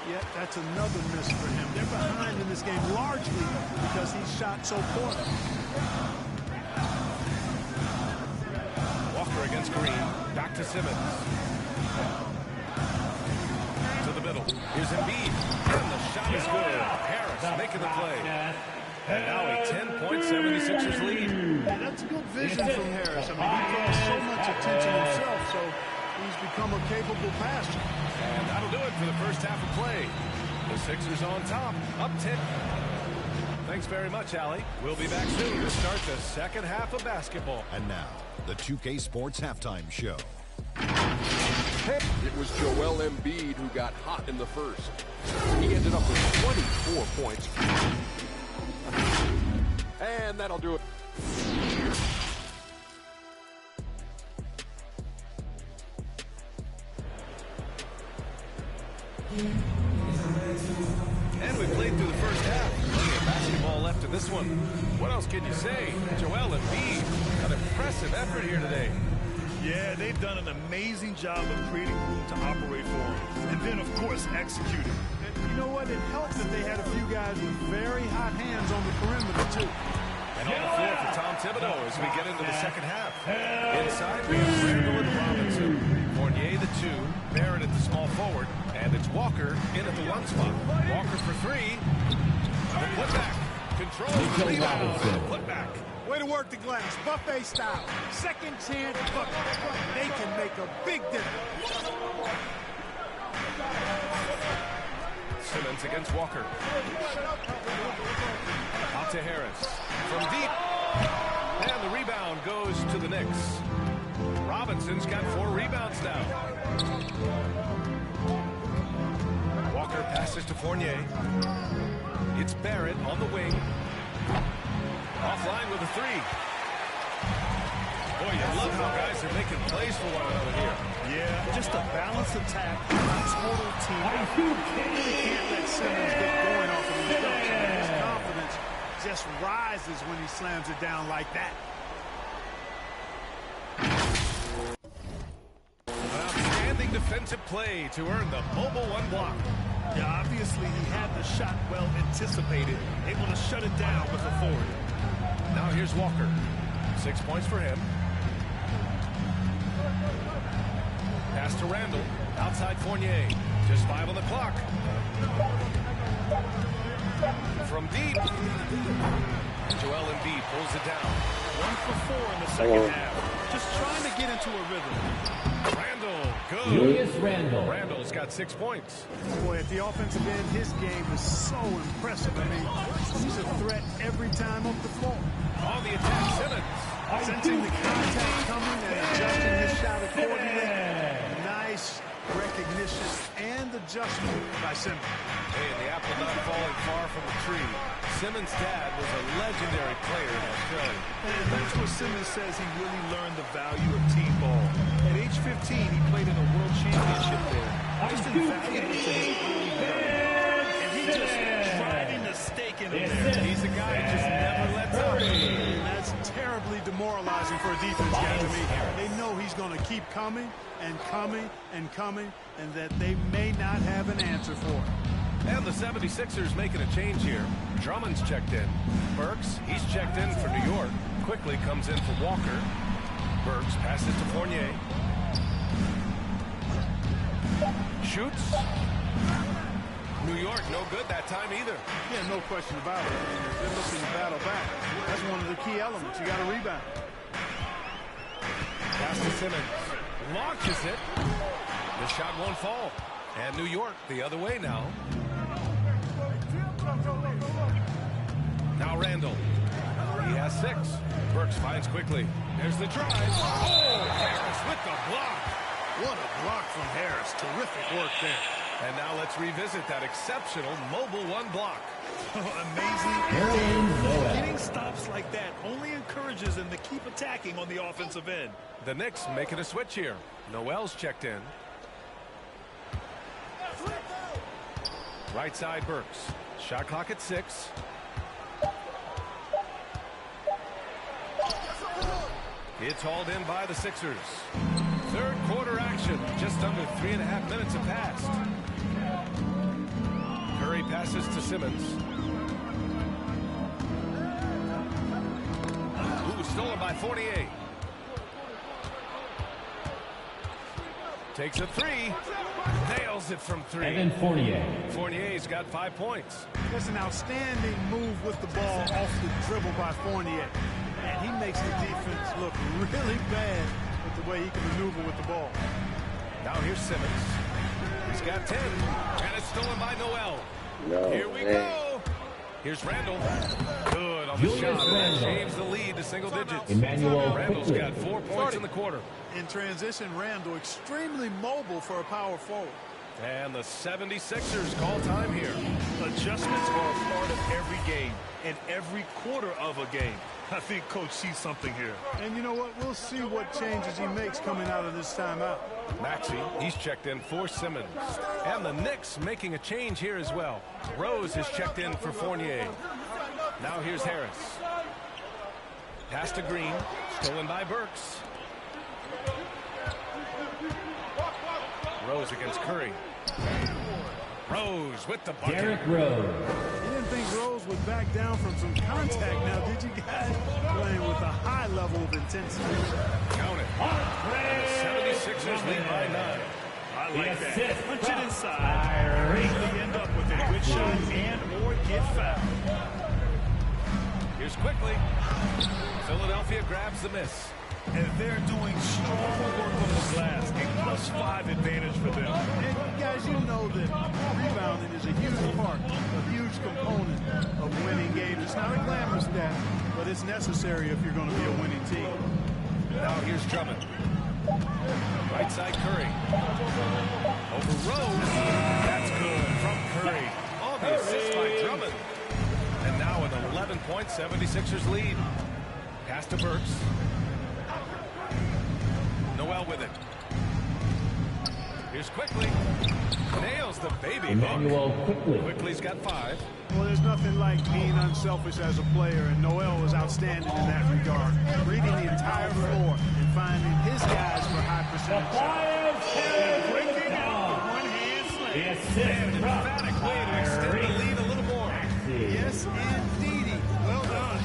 Yet that's another miss for him. They're behind in this game largely because he shot so poorly. Walker against Green. Back to Simmons. To the middle. Here's Embiid. And the shot is good. Harris making the play. And now a 10-point 76ers lead. Yeah, that's good vision from Harris. I mean, he draws so much attention himself, so he's become a capable passer. And that'll do it for the first half of play. The Sixers on top, up 10. Thanks very much, Allie. We'll be back soon to start the second half of basketball. And now, the 2K Sports Halftime Show. It was Joel Embiid who got hot in the first. He ended up with 24 points. And that'll do it. And we played through the first half. Plenty of basketball left in this one. What else can you say? Joel Embiid, an impressive effort here today. Yeah, they've done an amazing job of creating room to operate for him. And then, of course, executing. And you know what? It helped that they had a few guys with very hot hands on the perimeter, too. And on the floor for Tom Thibodeau as we get into the second half. Inside, we have Randall and Robinson. Fournier, the 2. Barrett at the small forward. And it's Walker in at the 1 spot. Walker for 3. The putback. Control the rebound. And the putback. Way to work the glass. Buffet style. Second chance bucket. They can make a big difference. Simmons against Walker. Out to Harris. From deep. And the rebound goes to the Knicks. Robinson's got 4 rebounds now. Walker passes to Fournier. It's Barrett on the wing. Offline with a 3. Boy, you love how guys are making plays for one another here. Yeah, just a balanced attack, total team. You really can't let Simmons get going off of these dunks. His confidence just rises when he slams it down like that. An outstanding defensive play to earn the mobile 1 block. Yeah, obviously he had the shot well anticipated, able to shut it down with authority. Now here's Walker. 6 points for him. Pass to Randall. Outside Fournier. Just 5 on the clock. From deep. Joel Embiid pulls it down. 1 for 4 in the second half. Just trying to get into a rhythm. Randall, good. Julius Randall. Randall's got 6 points. Boy, at the offensive end, his game is so impressive. I mean, he's a threat every time up the floor. On the attack, Simmons. Sensing the contact coming and adjusting his shot accordingly. Nice recognition and adjustment by Simmons. Hey, the apple not falling far from the tree. Simmons' dad was a legendary player in Australia. And that's where Simmons says he really learned the value of team ball. At age 15, he played in a world championship there. Just invaluable to his early development. And he just driving the stake in him there. He's a guy who just never lets up. And that's terribly demoralizing for a defense guy to me. They know he's going to keep coming and coming and coming, and that they may not have an answer for it. And the 76ers making a change here. Drummond's checked in. Burks, he's checked in for New York. Quickly comes in for Walker. Burks passes to Fournier. Shoots. New York, no good that time either. Yeah, no question about it. They're looking to battle back. That's one of the key elements. You got to rebound. Pass to Simmons. Launches it. The shot won't fall. And New York the other way now. Now Randall. He has 6. Burks finds quickly. There's the drive. Oh, Harris with the block. What a block from Harris. Terrific work there. And now let's revisit that exceptional mobile 1 block. Amazing. Getting stops like that only encourages them to keep attacking on the offensive end. The Knicks making a switch here. Noel's checked in. Right side Burks. Shot clock at 6. It's hauled in by the Sixers. Third quarter action. Just under 3.5 minutes have passed. Curry passes to Simmons. Ooh, stolen by Fournier. Takes a 3. Nails it from 3. And then Fournier. Fournier's got 5 points. That's an outstanding move with the ball off the dribble by Fournier. And he makes the defense look really bad with the way he can maneuver with the ball. Now here's Simmons. He's got 10. And it's stolen by Noel. No, here we go. Here's Randall. Good on the shot. That changed the lead to single digits. Randall's got 4 points in the quarter. In transition, Randall extremely mobile for a power forward. And the 76ers call time here. Adjustments are a part of every game and every quarter of a game. I think Coach sees something here. And you know what? We'll see what changes he makes coming out of this timeout. Maxey, he's checked in for Simmons. And the Knicks making a change here as well. Rose is checked in for Fournier. Now here's Harris. Pass to Green. Stolen by Burks. Rose against Curry. Rose with the bucket. Derrick Rose. You didn't think Rose would back down from some contact now, did you guys? Playing with a high level of intensity. Count it. The 76ers lead by 9. I like that. Punch it inside. Usually end up with a good shot and or get fouled. Here's quickly. Philadelphia grabs the miss. And they're doing strong work on the glass. A +5 advantage for them. And guys, you know that rebounding is a huge part, a huge component of winning games. It's not a glamorous stat, but it's necessary if you're going to be a winning team. Now here's Drummond. Right side Curry. Over Rose. That's good from Curry. Oh, the assist by Drummond. And now an 11-point 76ers lead. Pass to Burks. Noel with it. Here's Quickly. Nails the baby Emmanuel Quickly. Quickly's got 5. Well, there's nothing like being unselfish as a player, and Noel was outstanding in that regard. Reading the entire floor and finding his guys for high percentage shots. Breaking out the one-hand slam. An emphatic way to extend the lead a little more. Yes, indeedy. Well done.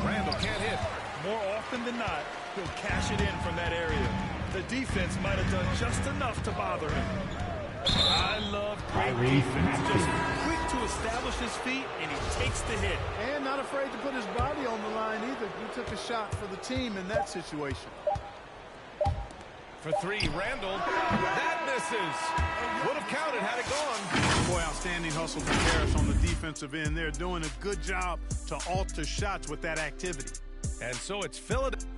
Randall can't hit. More often than not, he'll cash it in from that area. The defense might have done just enough to bother him. I love great defense. Just quick to establish his feet, and he takes the hit. And not afraid to put his body on the line either. He took a shot for the team in that situation. For 3, Randall. That misses. Would have counted had it gone. Boy, outstanding hustle from Harris on the defensive end. They're doing a good job to alter shots with that activity. And so it's Philadelphia.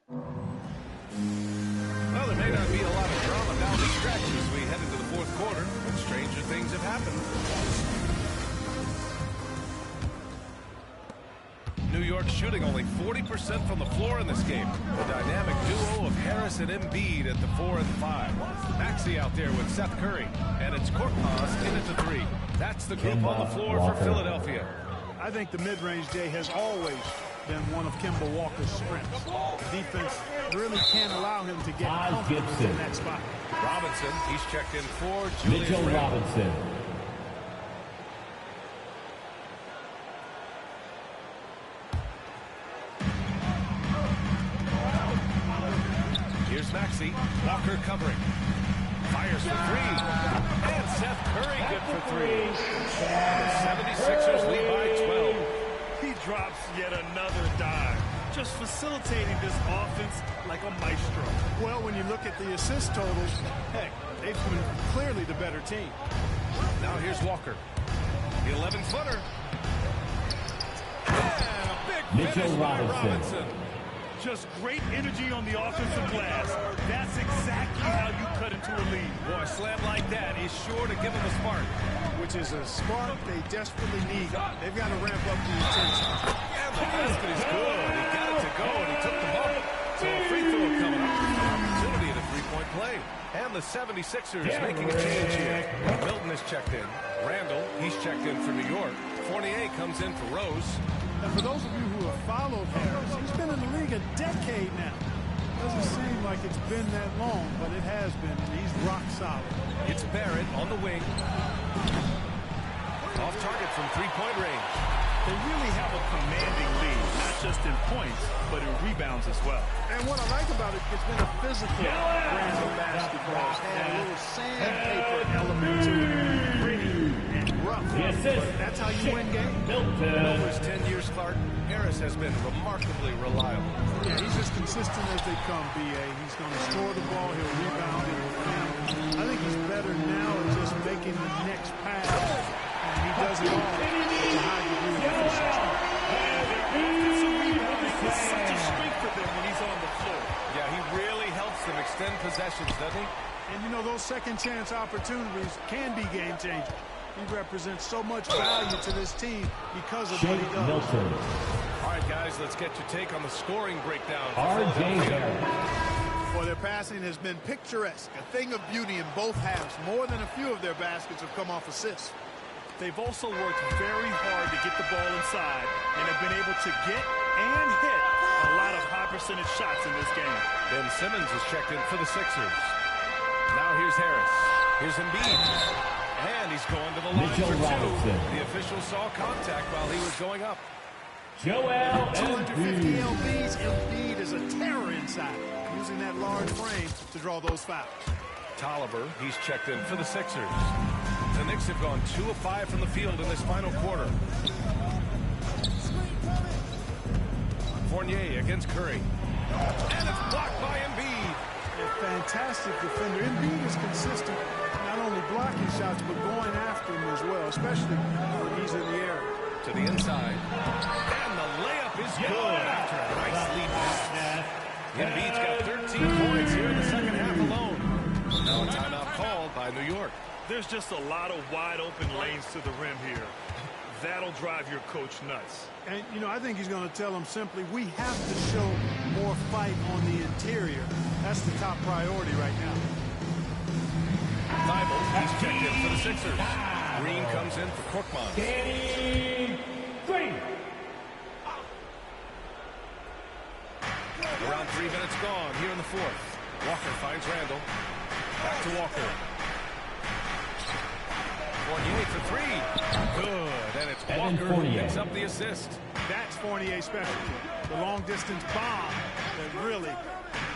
Well, there may not be a lot of drama down the stretch as we head into the 4th quarter, but stranger things have happened. New York shooting only 40% from the floor in this game. The dynamic duo of Harris and Embiid at the 4 and 5. Maxey out there with Seth Curry, and it's Korkmaz in at the 3. That's the group on the floor for Philadelphia. I think the mid-range, Jay, has always been one of Kemba Walker's strengths. Defense really can't allow him to get comfortable in that spot. Robinson, he's checked in for Julius Mitchell Randle. Robinson. Here's Maxey. Walker covering. Fires for 3. And Seth Curry good for 3. The 76ers lead by 12. He drops yet another dive, just facilitating this offense like a maestro. Well, when you look at the assist totals, heck, they've been clearly the better team. Now here's Walker. The 11-footer. And a big finish by Robinson. Just great energy on the offensive glass. That's exactly how you cut into a lead. Boy, a slam like that is sure to give them a spark. Which is a spark they desperately need. They've got to ramp up the intensity. And the basket is good. He got it to go, and he took the bump. So a free throw coming up. An opportunity at a 3-point play. And the 76ers making a change here. Milton is checked in. Randall, he's checked in for New York. Fournier comes in for Rose. And for those of you who have followed Harris, he's been in the league a decade now. Doesn't seem like it's been that long, but it has been, and he's rock solid. It's Barrett on the wing. Off target from 3-point range. They really have a commanding lead, not just in points, but in rebounds as well. And what I like about it, it's been a physical brand of basketball. It's had a little sandpaper element to it. Gritty and rough. But that's how you win games. Over his 10 years, Clark, Harris has been remarkably reliable. Yeah, he's as consistent as they come, B.A. He's going to score the ball, he'll rebound it. I think he's better now at just making the next pass. And he does it all with a high degree of efficiency. It's such a strength for them when he's on the floor. Yeah, he really helps them extend possessions, doesn't he? And, you know, those second-chance opportunities can be game-changers. He represents so much value to this team because of what he does. Milton. All right, guys, let's get your take on the scoring breakdown. R.J. Barrett. Well, their passing has been picturesque, a thing of beauty in both halves. More than a few of their baskets have come off assists. They've also worked very hard to get the ball inside and have been able to get and hit a A lot of high percentage shots in this game. Ben Simmons is checked in for the Sixers. Now here's Harris. Here's Embiid. And he's going to the line for two. The official saw contact while he was going up. Joel 250 LBs. Embiid is a terror inside, using that large frame to draw those fouls. Tolliver, he's checked in for the Sixers. The Knicks have gone 2 of 5 from the field in this final quarter. Fournier against Curry. And it's blocked by Embiid. A fantastic defender. Embiid is consistent, not only blocking shots, but going after them as well, especially when he's in the area. To the inside. And the layup is good after a nice lead pass. Embiid's got 13 points here in the second half alone. Now a timeout called by New York. There's just a lot of wide open lanes to the rim here. That'll drive your coach nuts. And, you know, I think he's going to tell them simply, we have to show more fight on the interior. That's the top priority right now. Thibault, he's checked in for the Sixers. Green comes in for Korkmaz. Danny Green. Around 3 minutes gone here in the fourth. Walker finds Randall. Back to Walker. Fournier for three. Good. And it's Walker who picks up the assist. That's Fournier's specialty. The long-distance bomb that really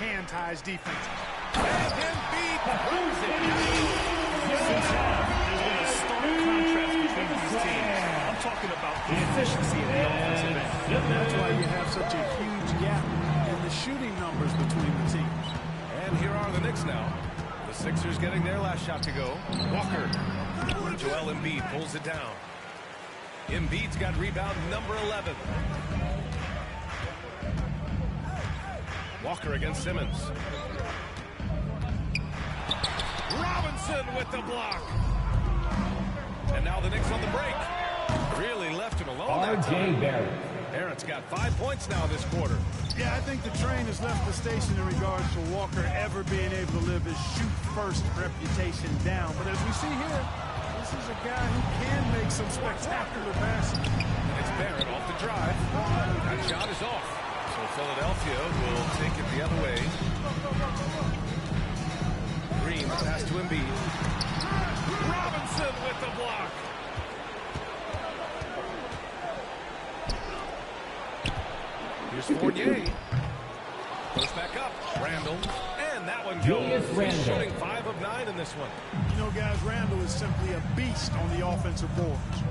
hand-ties defense. And Embiid throws it. There's been a stark contrast between these teams. I'm talking about the efficiency of the offensive end. That's why you have such a huge gap in the shooting numbers between the teams. And here are the Knicks now. The Sixers getting their last shot to go. Walker. Joel Embiid pulls it down. Embiid's got rebound number 11. Walker against Simmons. Robinson with the block. And now the Knicks on the break. Really left him alone that time. Barrett's got 5 points now this quarter. Yeah, I think the train has left the station in regards to Walker ever being able to live his shoot-first reputation down. But as we see here, this is a guy who can make some spectacular passes. It's Barrett off the drive. That shot is off. So Philadelphia will take it the other way. Green pass to Embiid. Robinson with the block. Here's Fournier. Goes back up. Randall. And that one goes. He's shooting 5 of 9 in this one. You know, guys, Randall is simply a beast on the offensive boards.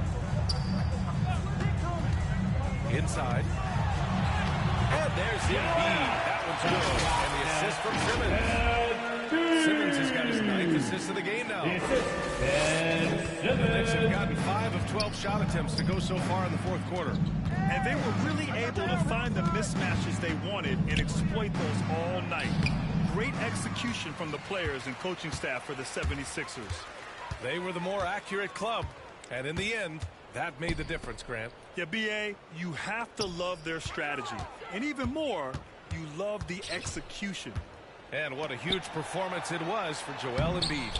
Inside. And there's Embiid. That one's good. And the assist from Simmons. Simmons has got his 9th assist of the game now. The Knicks have gotten 5 of 12 shot attempts to go so far in the fourth quarter. And they were really able to find the mismatches they wanted and exploit those all night. Great execution from the players and coaching staff for the 76ers. They were the more accurate club. And in the end, that made the difference, Grant. Yeah, B.A., you have to love their strategy. And even more, you love the execution. And what a huge performance it was for Joel Embiid.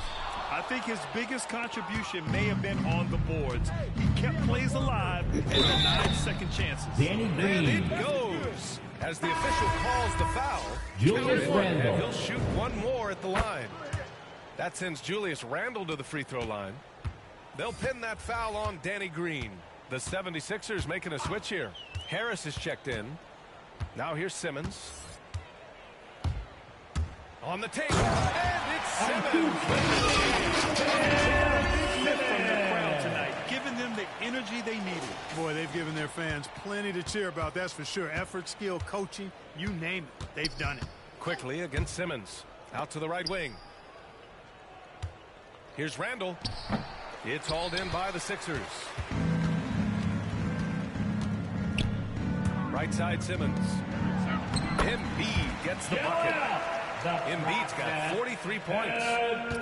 I think his biggest contribution may have been on the boards. He kept plays alive and denied second chances. Danny Green. And it goes as the official calls the foul. Julius Randle. And he'll shoot one more at the line. That sends Julius Randle to the free throw line. They'll pin that foul on Danny Green. The 76ers making a switch here. Harris is checked in. Now here's Simmons. On the table, and it's Simmons. Tonight, giving them the energy they needed. Boy, they've given their fans plenty to cheer about, that's for sure. Effort, skill, coaching, you name it, they've done it. Quickly against Simmons. Out to the right wing. Here's Randall. It's hauled in by the Sixers. Right side Simmons. Embiid gets the bucket. Embiid's got 43 points.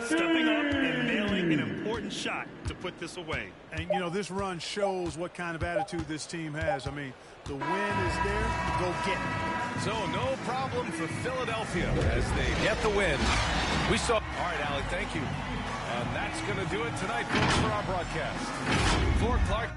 Stepping up and nailing an important shot to put this away. And, you know, this run shows what kind of attitude this team has. I mean, the win is there, go get it. So no problem for Philadelphia as they get the win. We saw. All right, Allie, thank you. And that's going to do it tonight, folks, for our broadcast. For Clark.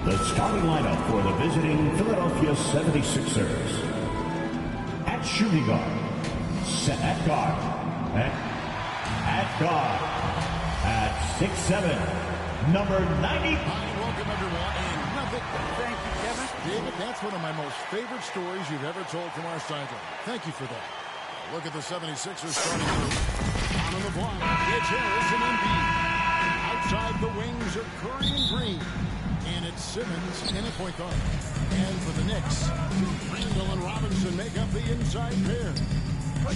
The starting lineup for the visiting Philadelphia 76ers. At shooting guard, at guard, at guard, at 6'7", number 90. Welcome, everyone. And nothing. Thank you, Kevin. David, that's one of my most favorite stories you've ever told from our sideline. Thank you for that. Look at the 76ers starting group. On the block, it's Harris and Embiid. Outside the wings are Curry and Green. And it's Simmons in at point guard. And for the Knicks, Randall and Robinson make up the inside pair.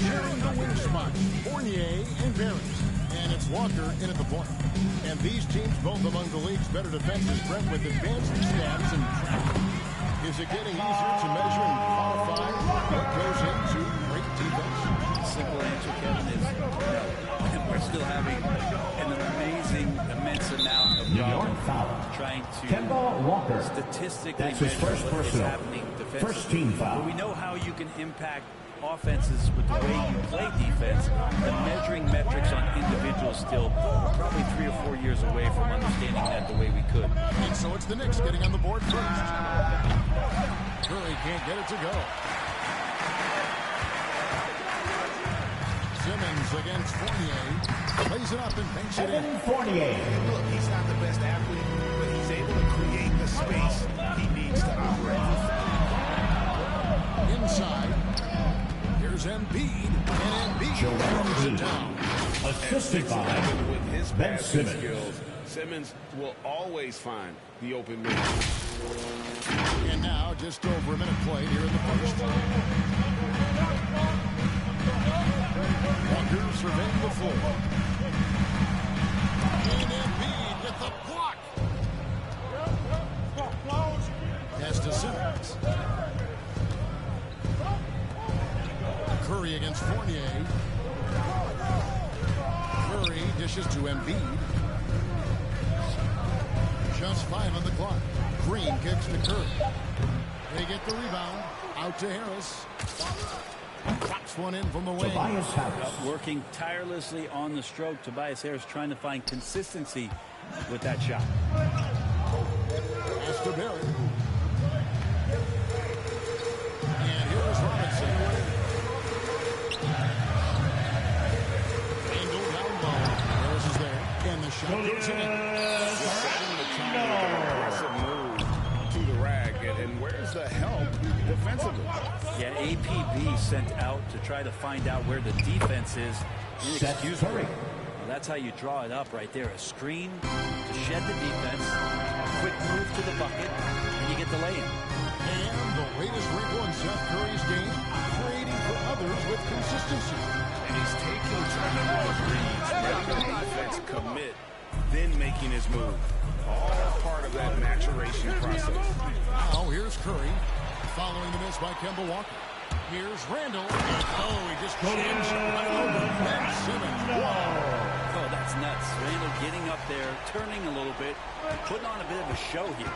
Sharing the wing spot, Fournier and Barris. And it's Walker in at the point. And these teams, both among the league's better defenses, Brett, with advanced stats and tracking. Is it getting easier to measure and quantify what goes into great defense? Simple answer, Kevin, is no. We're still having an amazing, immense amount of problems trying to statistically measure what is happening defensively. First team foul. But we know how you can impact offenses with the way you play defense. The measuring metrics on individuals still probably 3 or 4 years away from understanding that the way we could. And so it's the Knicks getting on the board first. Curry can't get it to go. Simmons against Fournier. Plays it up and banks it in. Fournier. Look, he's not the best athlete, but he's able to create the space he needs to operate. Inside. Here's Embiid. And Embiid throws it down. Assisted by with his Ben passing Simmons. skills, Simmons will always find the open man. And now just over a minute played here in the first. Walker surveying the floor. And Embiid with the block. Pass to Simmons. Curry against Fournier. Curry dishes to Embiid. Just 5 on the clock. Green kicks to Curry. They get the rebound. Out to Harris. Drops one in from the wing. Tobias Harris. Working tirelessly on the stroke. Tobias Harris trying to find consistency with that shot. Pass to Barry. And here's Robinson. Randall down low. Harris is there. And the shot goes in. Just setting the tone with an aggressive move to the rack. And where's the help defensively? Yeah, APB sent out to try to find out where the defense is. Inexcusable. Well, that's how you draw it up right there. A screen to shed the defense, a quick move to the bucket, and you get the lay-in. And the latest wrinkle in Seth Curry's game, creating for others with consistency. And he's taking tremendous reads, letting the defense commit, then making his move. All part of that maturation process. Now here's Curry, following the miss by Kemba Walker. Here's Randall. Oh, he just changed right over Ben Simmons. Oh, that's nuts. Randall getting up there, turning a little bit, putting on a bit of a show here.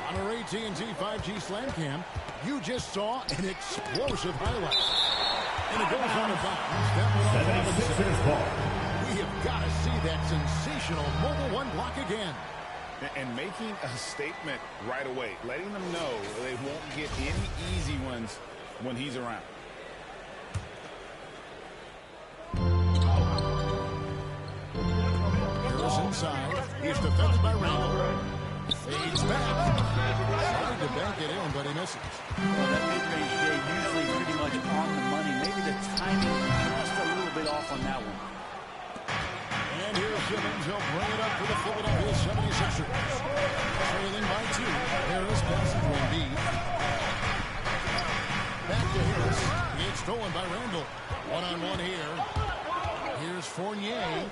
On our AT&T 5G Slam Cam, you just saw an explosive highlight. And it goes on the bounds. That one 76ers ball. We have got to see that sensational mobile one block again. And making a statement right away, letting them know they won't get any easy ones when he's around. Harris inside. He's defended by Randall. Fades back. Tried to bank it in, but he misses. Well, that mid-range Jay usually pretty much on the money. Maybe the timing just a little bit off on that one. And here's Simmons. He'll bring it up for the Philadelphia 76ers. Trailing by 2. Harris passes to Embiid. Back to Harris. It's stolen by Randall. One-on-one here. Here's Fournier.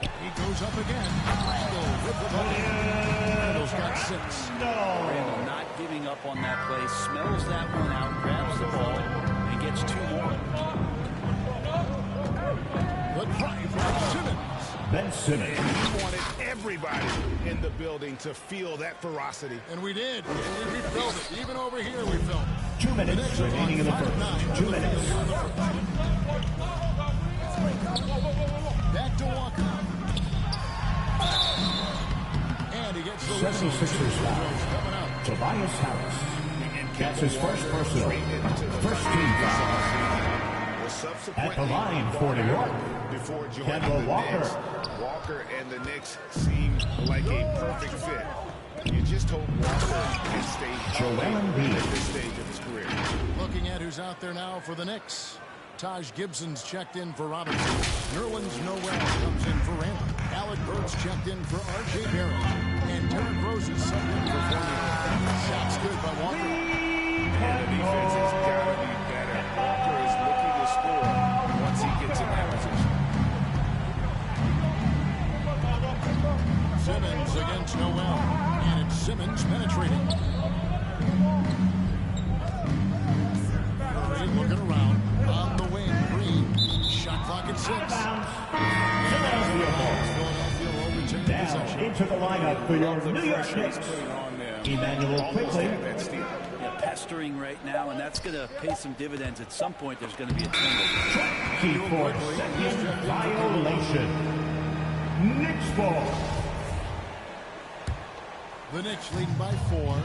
He goes up again. Randall with the ball. Randall's got 6. Randall not giving up on that play. Smells that one out. Grabs the ball and gets 2 more. The drive from Simmons. Ben Simmons. He wanted everybody in the building to feel that ferocity. And we did. We felt it. Even over here we felt it. 2 minutes remaining in the first. 2 minutes. Back to Walker. And he gets the 76ers foul. Tobias Harris. That's his first personal. First team foul. At the line for New York. Before Kemba Walker. Walker and the Knicks seem like a perfect fit. You just hope Walker can stay healthy at this stage of his career. Looking at who's out there now for the Knicks. Taj Gibson's checked in for Robinson. Nerlens Noel comes in for Randall. Alec Burks checked in for R.J. Barrett. And Derrick Rose is subbed in for Fournier. Shots good by Walker. And the defense has got to be better. Walker is looking to score once he gets in that position. Simmons against Noel. And it's Simmons penetrating. Curry looking around. On the wing, Green. Shot clock at 6. Philadelphia will retain possession. Into the lineup for your New York Knicks. Emmanuel quickly. Pestering right now, and that's going to pay some dividends. At some point, there's going to be a turnover. Key for second violation. Knicks ball. The Knicks leading by 4.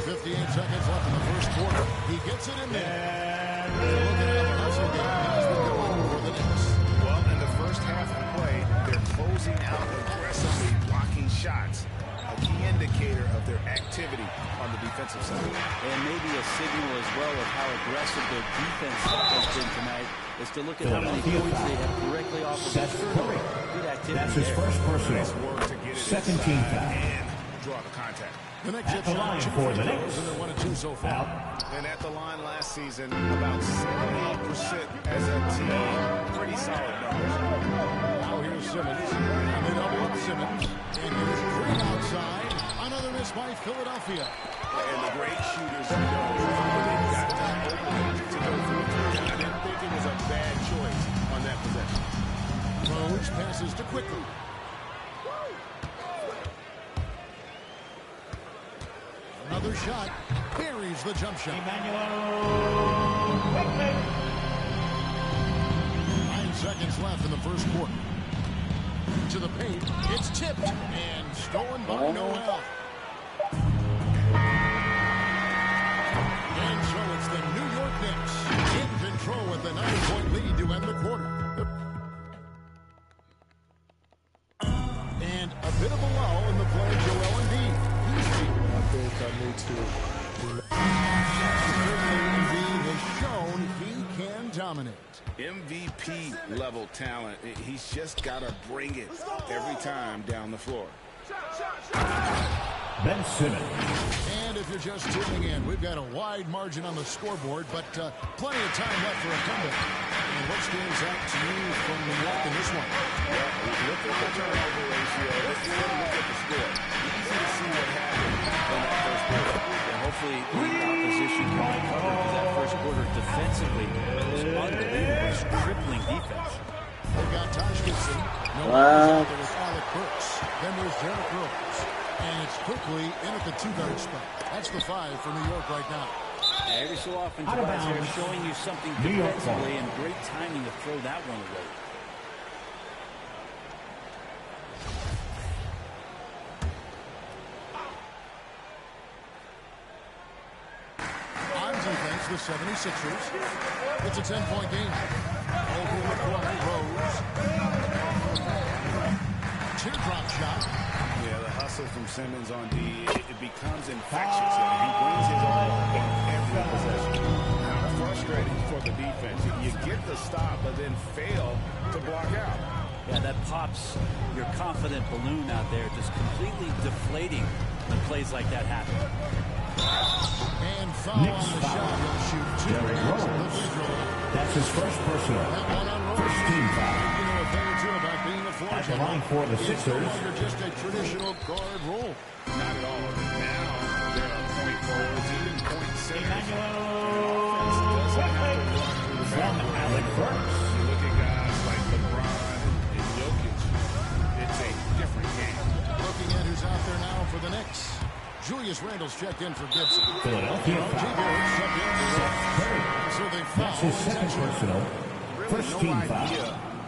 58 seconds left in the first quarter. He gets it in there. Look at how the hustle game has been going for the Knicks. Well, in the first half of play, they're closing out aggressively, blocking shots. A key indicator of their activity on the defensive side. And maybe a signal as well of how aggressive their defense has been tonight is to look at how many points they have directly off of that turnover. Good activity. That's his first personal. Second team foul. And draw the contact. The Knicks at the line for the Knicks. And they're 1 and 2 so far. And at the line last season, about 78% as a team. Pretty solid numbers. Now here's Simmons. And they double up Simmons. And here's Green outside. Another miss by Philadelphia. And the great shooters know when they've got that opening to go through. I didn't think it was a bad choice on that possession. Rose passes to Quickly. Another shot. Buries the jump shot. Emmanuel Quickly. 9 seconds left in the first quarter. To the paint. It's tipped and stolen by Noel. And so it's the New York Knicks in control with the 9-point lead to end the quarter. And a bit of a lull in the play, Joel Embiid. I think I need to. Embiid has shown he can dominate. MVP level talent. He's just got to bring it every time down the floor. Ben Simmons. And if you're just tuning in, we've got a wide margin on the scoreboard, but plenty of time left for a comeback. And what stands out to you from New York in this one? Well, look at the turnover ratio. Let's look at the score. Easy to see what happened in that first quarter. And hopefully the opposition can recover, because that first quarter defensively was unbelievable. Crippling defense. They've got Taj Gibson. No out there with Alec Burks. Then there's Derrick Rose. And it's quickly in at the 2-guard spot. That's the 5 for New York right now. Every so often, they're showing you something defensively, and great timing to throw that one away. On defense, the 76ers. It's a 10-point game. Over the corner, Rose. teardrop shot. Yeah, the hustle from Simmons on D, it becomes infectious. He brings his all in every possession. Kind of frustrating for the defense. You get the stop, but then fail to block out. Yeah, that pops your confident balloon out there, just completely deflating when plays like that happen. And foul on the shot. He'll shoot two. That's his first personal. First team foul. You know a thing or two about being a floor At the general. line for the It's no Sixers. longer just a traditional guard role. Not at all. Now there are point forwards, even point centers. From Alec Burks. You look at guys like LeBron and Jokic. It's a different game. Looking at who's out there now for the Knicks. Julius Randle's checked in for Gibson. Philadelphia foul. So they foul. That's his second personal. First team foul.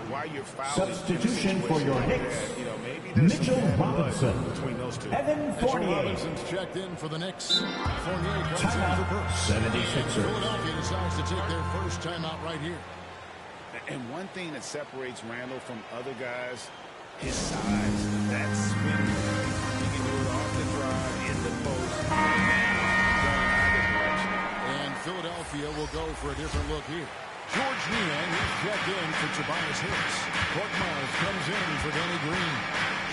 Why you're fouling. Substitution for your Knicks. You know, maybe there's Mitchell some bad blood Robinson. between those two. Evan Mitchell Fournier. Robinson's checked in for the Knicks. Fournier comes in for Timeout. Burks. 76ers. Philadelphia decides to take their first timeout right here. And one thing that separates Randle from other guys, his size. That spin. He can do it off the drive, in the post, going either direction. And Philadelphia will go for a different look here. George Niang is checked in for Tobias Harris. Court Miles comes in for Danny Green.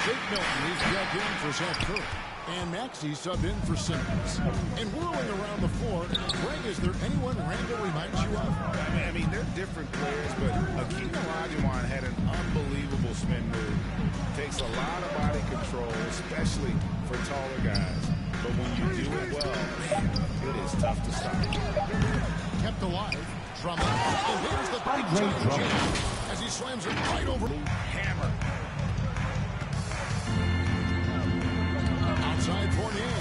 Shake Milton is checked in for Seth Curry. And Maxey subbed in for Simmons. And whirling around the floor, Greg, is there anyone Randle reminds you of? I mean, they're different players, but Akeem Olajuwon had an unbelievable spin move. Takes a lot of body control, especially for taller guys. But when you do it well, man, it is tough to stop. Kept alive. Drummond. And here's the big jump as he slams it right over. Hammer. Outside Fournier.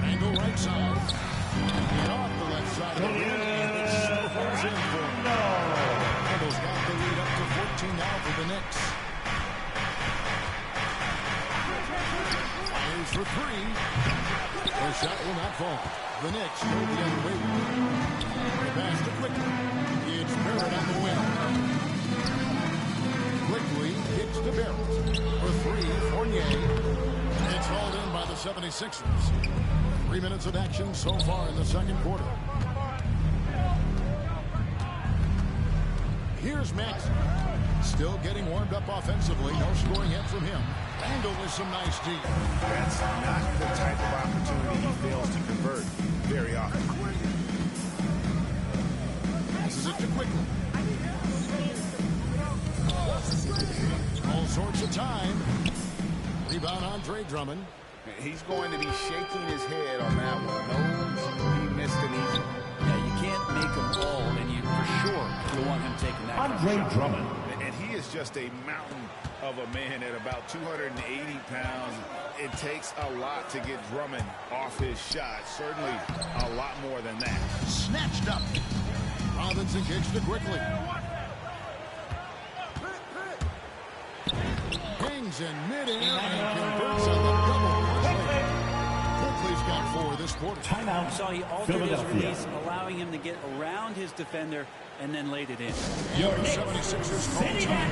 Randle right side. And off the left side of the rim. And it snowballs in for him. Randle's got the lead up to 14 now for the Knicks. Fires for three. The shot will not fall. The Knicks go the other way. The pass to Quickly. It's Barrett on the wing. Quickly kicks to Barrett. For three, Fournier. It's hauled in by the 76ers. 3 minutes of action so far in the second quarter. Here's Max. Still getting warmed up offensively. No scoring yet from him. Randle with some nice D. That's not the type of opportunity he fails to convert very often. Passes it to Quickly. All sorts of time. Rebound Andre Drummond. He's going to be shaking his head on that one. No, he missed an easy. Yeah, you can't make them all, and you for sure don't want him taking that. Andre Drummond. And he is just a mountain of a man at about 280 pounds. It takes a lot to get Drummond off his shot. Certainly a lot more than that. Snatched up. Robinson kicks to Quickly. Hangs in midair and converts on the double. Quickly's got 4 this quarter. Timeout. So he altered his release, allowing him to get around his defender and then laid it in. Your 76ers call time.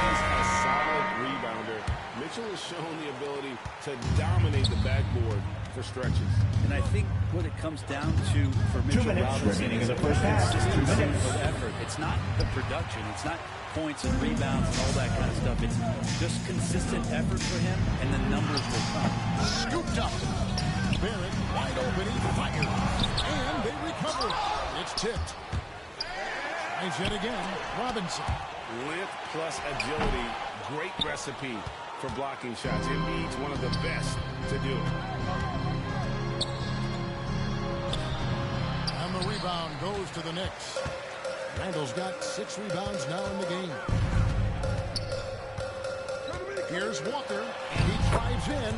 As a solid rebounder, Mitchell has shown the ability to dominate the backboard for stretches. And I think what it comes down to for Mitchell Robinson is the first half. consistency of effort. It's not the production. It's not points and rebounds and all that kind of stuff. It's just consistent effort for him, and the numbers will come. Scooped up. Barrett wide open. He fires. And they recover. It's tipped. Tries yet again. Robinson. Width plus agility, great recipe for blocking shots. Embiid's one of the best to do it. And the rebound goes to the Knicks. Randle's got 6 rebounds now in the game. Here's Walker, and he drives in.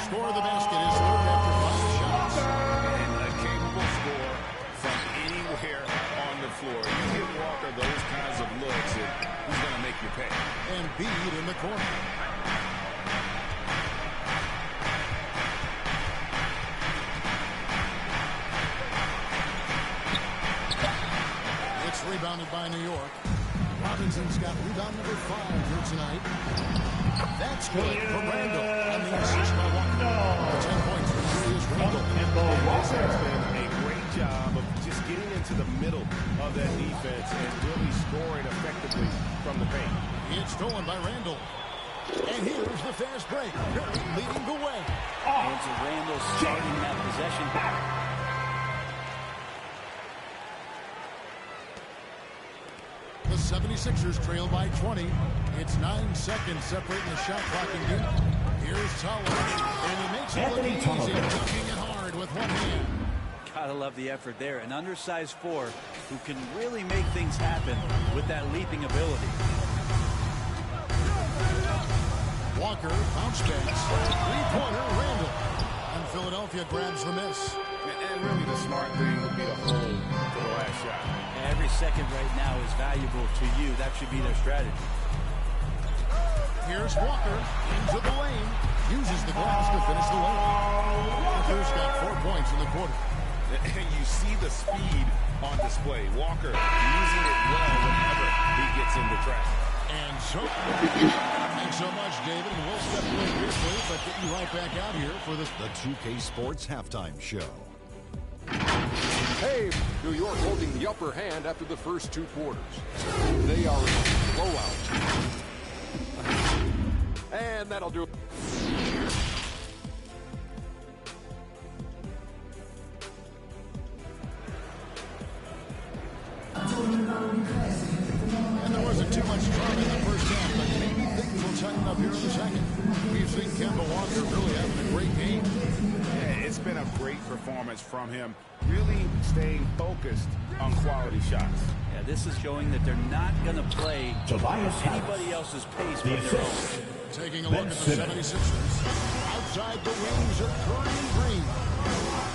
Score of the basket is third after 5 shots. And a capable score from anywhere on the floor. You give Walker those kinds of looks, he's going to make you pay. And Embiid in the corner. It's rebounded by New York. Robinson's got rebound number 5 here tonight. That's good from Randall. And the assist by Walker. 10 points for Julius Randall. This has been a great job of just getting into the middle of that defense and really scoring effectively from the paint. It's stolen by Randall. And here's the fast break. Curry leading the way. And so Randall starting that possession. The 76ers trail by 20. It's 9 seconds separating the shot clock and game. Here's Toller. And he makes it look easy, dunking it hard with one hand. Gotta love the effort there. An undersized 4 who can really make things happen with that leaping ability. Walker bounce backs. Three-pointer Randall. And Philadelphia grabs the miss. And really the smart thing would be to hold to the last shot. Every second right now is valuable to you. That should be their strategy. Here's Walker into the lane. Uses the glass to finish the lane. Walker's got 4 points in the quarter. And you see the speed on display. Walker using it well whenever he gets into traffic. And so, thanks so much, David. And we'll step away briefly, but get you right back out here for the 2K Sports Halftime Show. Hey, New York holding the upper hand after the first 2 quarters. They are in a blowout. And that'll do it. And there wasn't too much drama in the first half, but maybe things will tighten up here in the second. We've seen Kemba Walker really having a great game. Yeah, it's been a great performance from him. Really staying focused on quality shots. Yeah, this is showing that they're not going to play anybody else's pace but their own. Taking a look at the 76ers. Outside the wings of Curry and Green.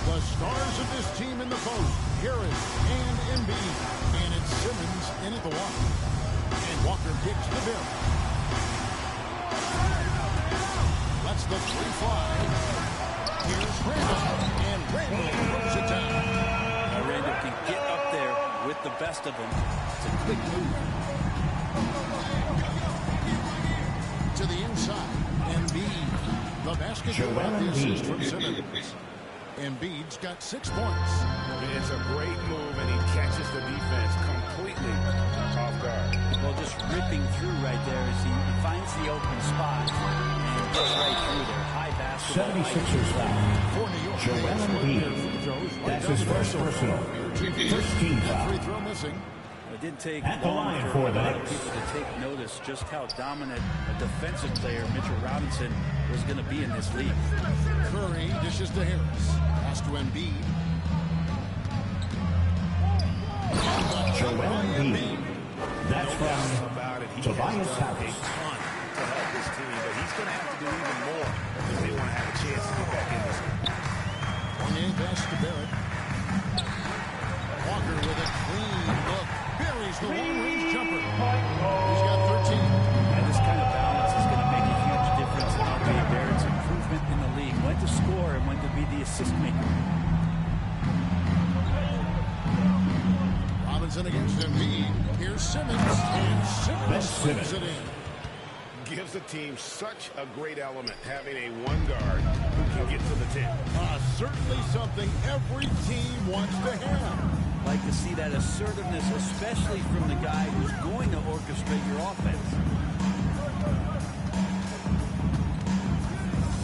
The stars of this team in the post. Harris and Embiid. And it's Simmons in at the Walker. And Walker kicks the bill. Lets the 3 fly. Here's Randall. And Randall throws it down. Randall can get up there with the best of them. It's a quick move. To the inside. Embiid. The basket goes out the assist from Simmons. Embiid's got 6 points. It's a great move, and he catches the defense completely off guard. Well, just ripping through right there as he finds the open spot and gets right through there. High basketball. 76ers foul. For New York. Joel Embiid. That's his first personal. First team foul. Free throw missing. It didn't take At the long line for for the a lot of Knicks. people to take notice just how dominant a defensive player Mitchell Robinson was going to be in this league. Curry dishes to Harris. Pass to Embiid. Joel Embiid. That's from Tobias Harris. To help this team, but he's going to have to do even more if they want to have a chance to get back in this one. 28 pass to Barrett. Walker with a clean look. Buries the long-range jumper. He's got 13. And this kind of balance is going to make a huge difference in R.J. Barrett's improvement in the league. When to score and when to be the assist maker. Robinson against Embiid. Here's Simmons. And Simmons slings it in. Gives the team such a great element having a one guard who can get to the 10. Certainly something every team wants to have. Like to see that assertiveness, especially from the guy who's going to orchestrate your offense.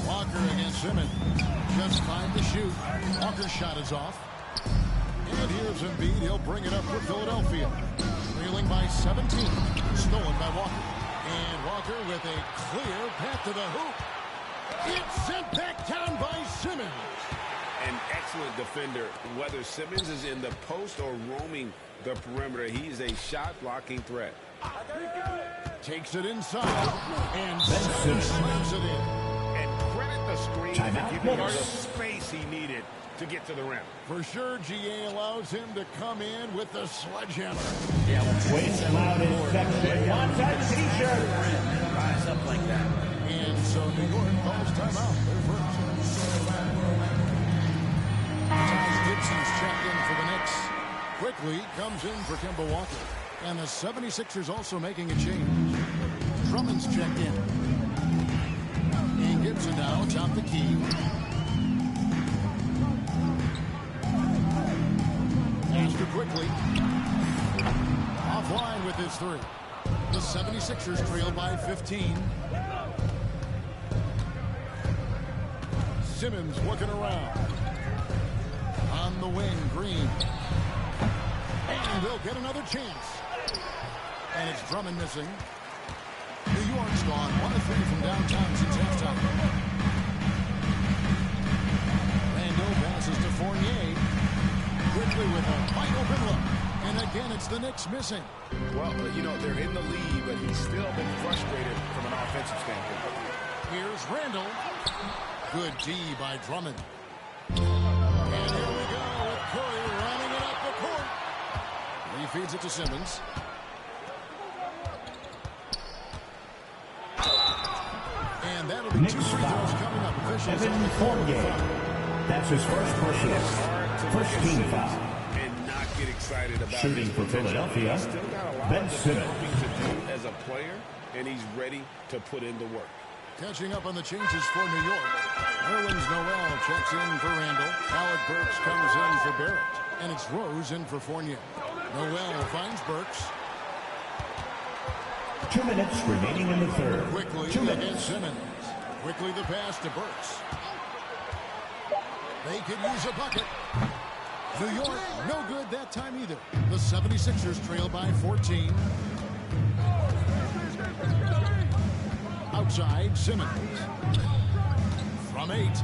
Walker against Simmons. Just time to shoot. Walker's shot is off. And here's Embiid. He'll bring it up for Philadelphia. Trailing by 17. Stolen by Walker. And Walker with a clear path to the hoop. It's sent back down by Simmons. An excellent defender. Whether Simmons is in the post or roaming the perimeter, he's a shot-blocking threat. Takes it inside. And Simmons slams it in. And credit the screen for giving him the space he needed to get to the rim. For sure, GA allows him to come in with the sledgehammer. Yeah, Waste loud in section. One-side t-shirt. Rise up like that. And so New York calls timeout. They're first. Taj Gibson's checked in for the Knicks. Quickly comes in for Kemba Walker. And the 76ers also making a change. Drummond's checked in. And Gibson now atop the key. Astor quickly. Offline with his three. The 76ers trail by 15. Simmons looking around. On the wing, Green. And they'll get another chance. And it's Drummond missing. New York's gone 1 of 3 from downtown since halftime. Randall passes to Fournier. Quickly with a wide open look. And again, it's the Knicks missing. Well, you know, they're in the lead, but he's still been frustrated from an offensive standpoint. Here's Randall. Good D by Drummond. And here we go with Curry running it up the court. He feeds it to Simmons. And that'll be 2 free throws coming up. Officials on the Fournier. That's his first personal. First team foul. And not get excited about shooting for Philadelphia. Still got a lot Ben of Simmons to do as a player, and he's ready to put in the work. Catching up on the changes for New York. Nerlens Noel checks in for Randall. Alec Burks comes in for Barrett. And it's Rose in for Fournier. Noel finds Burks. 2 minutes remaining in the third. Quickly 2 minutes. against Simmons. Quickly the pass to Burks. They could use a bucket. New York, no good that time either. The 76ers trail by 14. Outside, Simmons. From 8.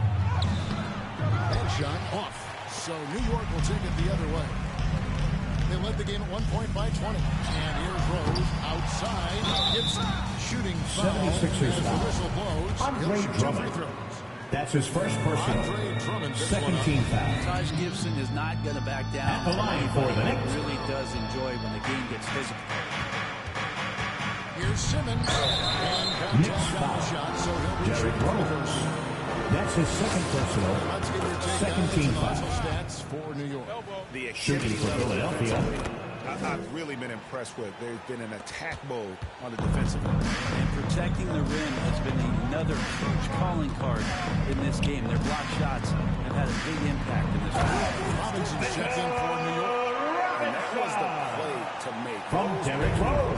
That shot off. So New York will take it the other way. They led the game at 1 point by 20. And here's Rose outside. Gibson shooting foul. 76ers as the whistle blows. Andre He'll shoot 2 free Drummond. throws. That's his first personal. Second team foul. Taj Gibson is not going to back down. At the line for the Knicks. He really does enjoy when the game gets physical. Here's Simmons. And Knicks foul. shot, so he'll be Derrick Rose. That's his second personal. Second team foul. Stats for New York. The Shooting for Philadelphia. I've really been impressed with. There's been an attack mode on the defensive end. And protecting the rim has been another huge calling card in this game. Their block shots have had a big impact in this game. Robinson checked in for New York. And that was the play to make. From Derrick Rose.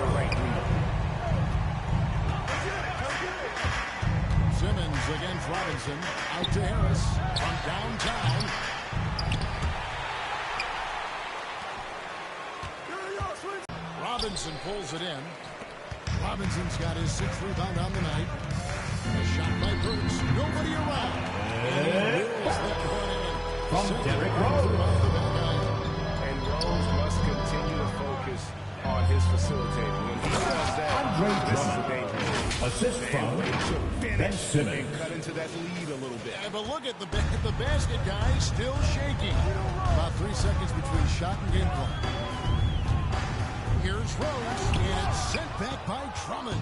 Simmons against Robinson. Out to Harris from downtown. Robinson pulls it in. Robinson's got his 6th rebound on the night. A shot by Burks. Nobody around. And he wheels that one in. From Derrick Rose. And Rose must continue to focus on his facilitating. When he does that, Andre this is a Drummond. dangerous. Assist from Ben Simmons. And cut into that lead a little bit. Yeah, but look at the basket guy still shaking. About 3 seconds between shot and game clock. Here's Rose, and it's sent back by Drummond.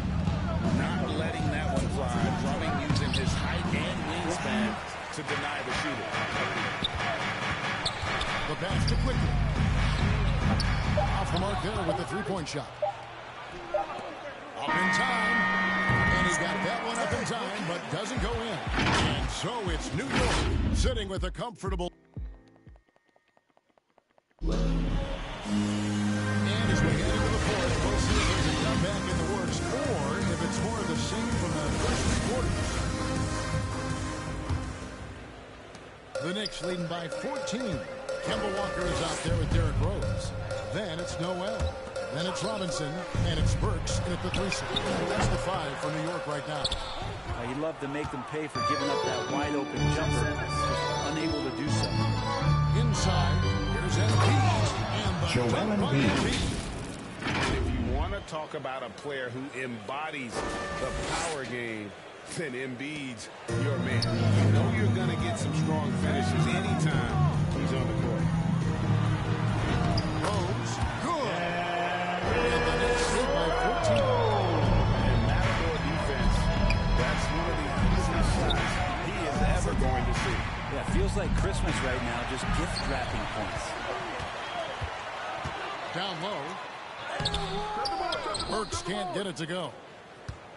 Not letting that one fly. Drummond using his height and wingspan to deny the shooter. The pass to Quickly. Off the mark there with the 3-point shot. Up in time. And he got that one up in time, but doesn't go in. And so it's New York sitting with a comfortable. And as we head into the fourth, we'll see if there's a comeback in the works or if it's more of the same from the first 3 quarters. The Knicks leading by 14. Kemba Walker is out there with Derrick Rose. Then it's Noel. Then it's Robinson. And it's Burks in at the 3 seed. That's the 5 for New York right now. You'd love to make them pay for giving up that wide-open jumper. Just unable to do so. Inside, here's Embiid. And the Joel dunk by Embiid. Embiid. If you want to talk about a player who embodies the power game, then Embiid's your man. You know you're going to get some strong finishes anytime he's on the court. Rose, good. And the Knicks lead by 14. And Matador defense, that's one of the easiest shots he is ever going to see. Yeah, feels like Christmas right now, just gift wrapping points. Down low. Burks can't get it to go.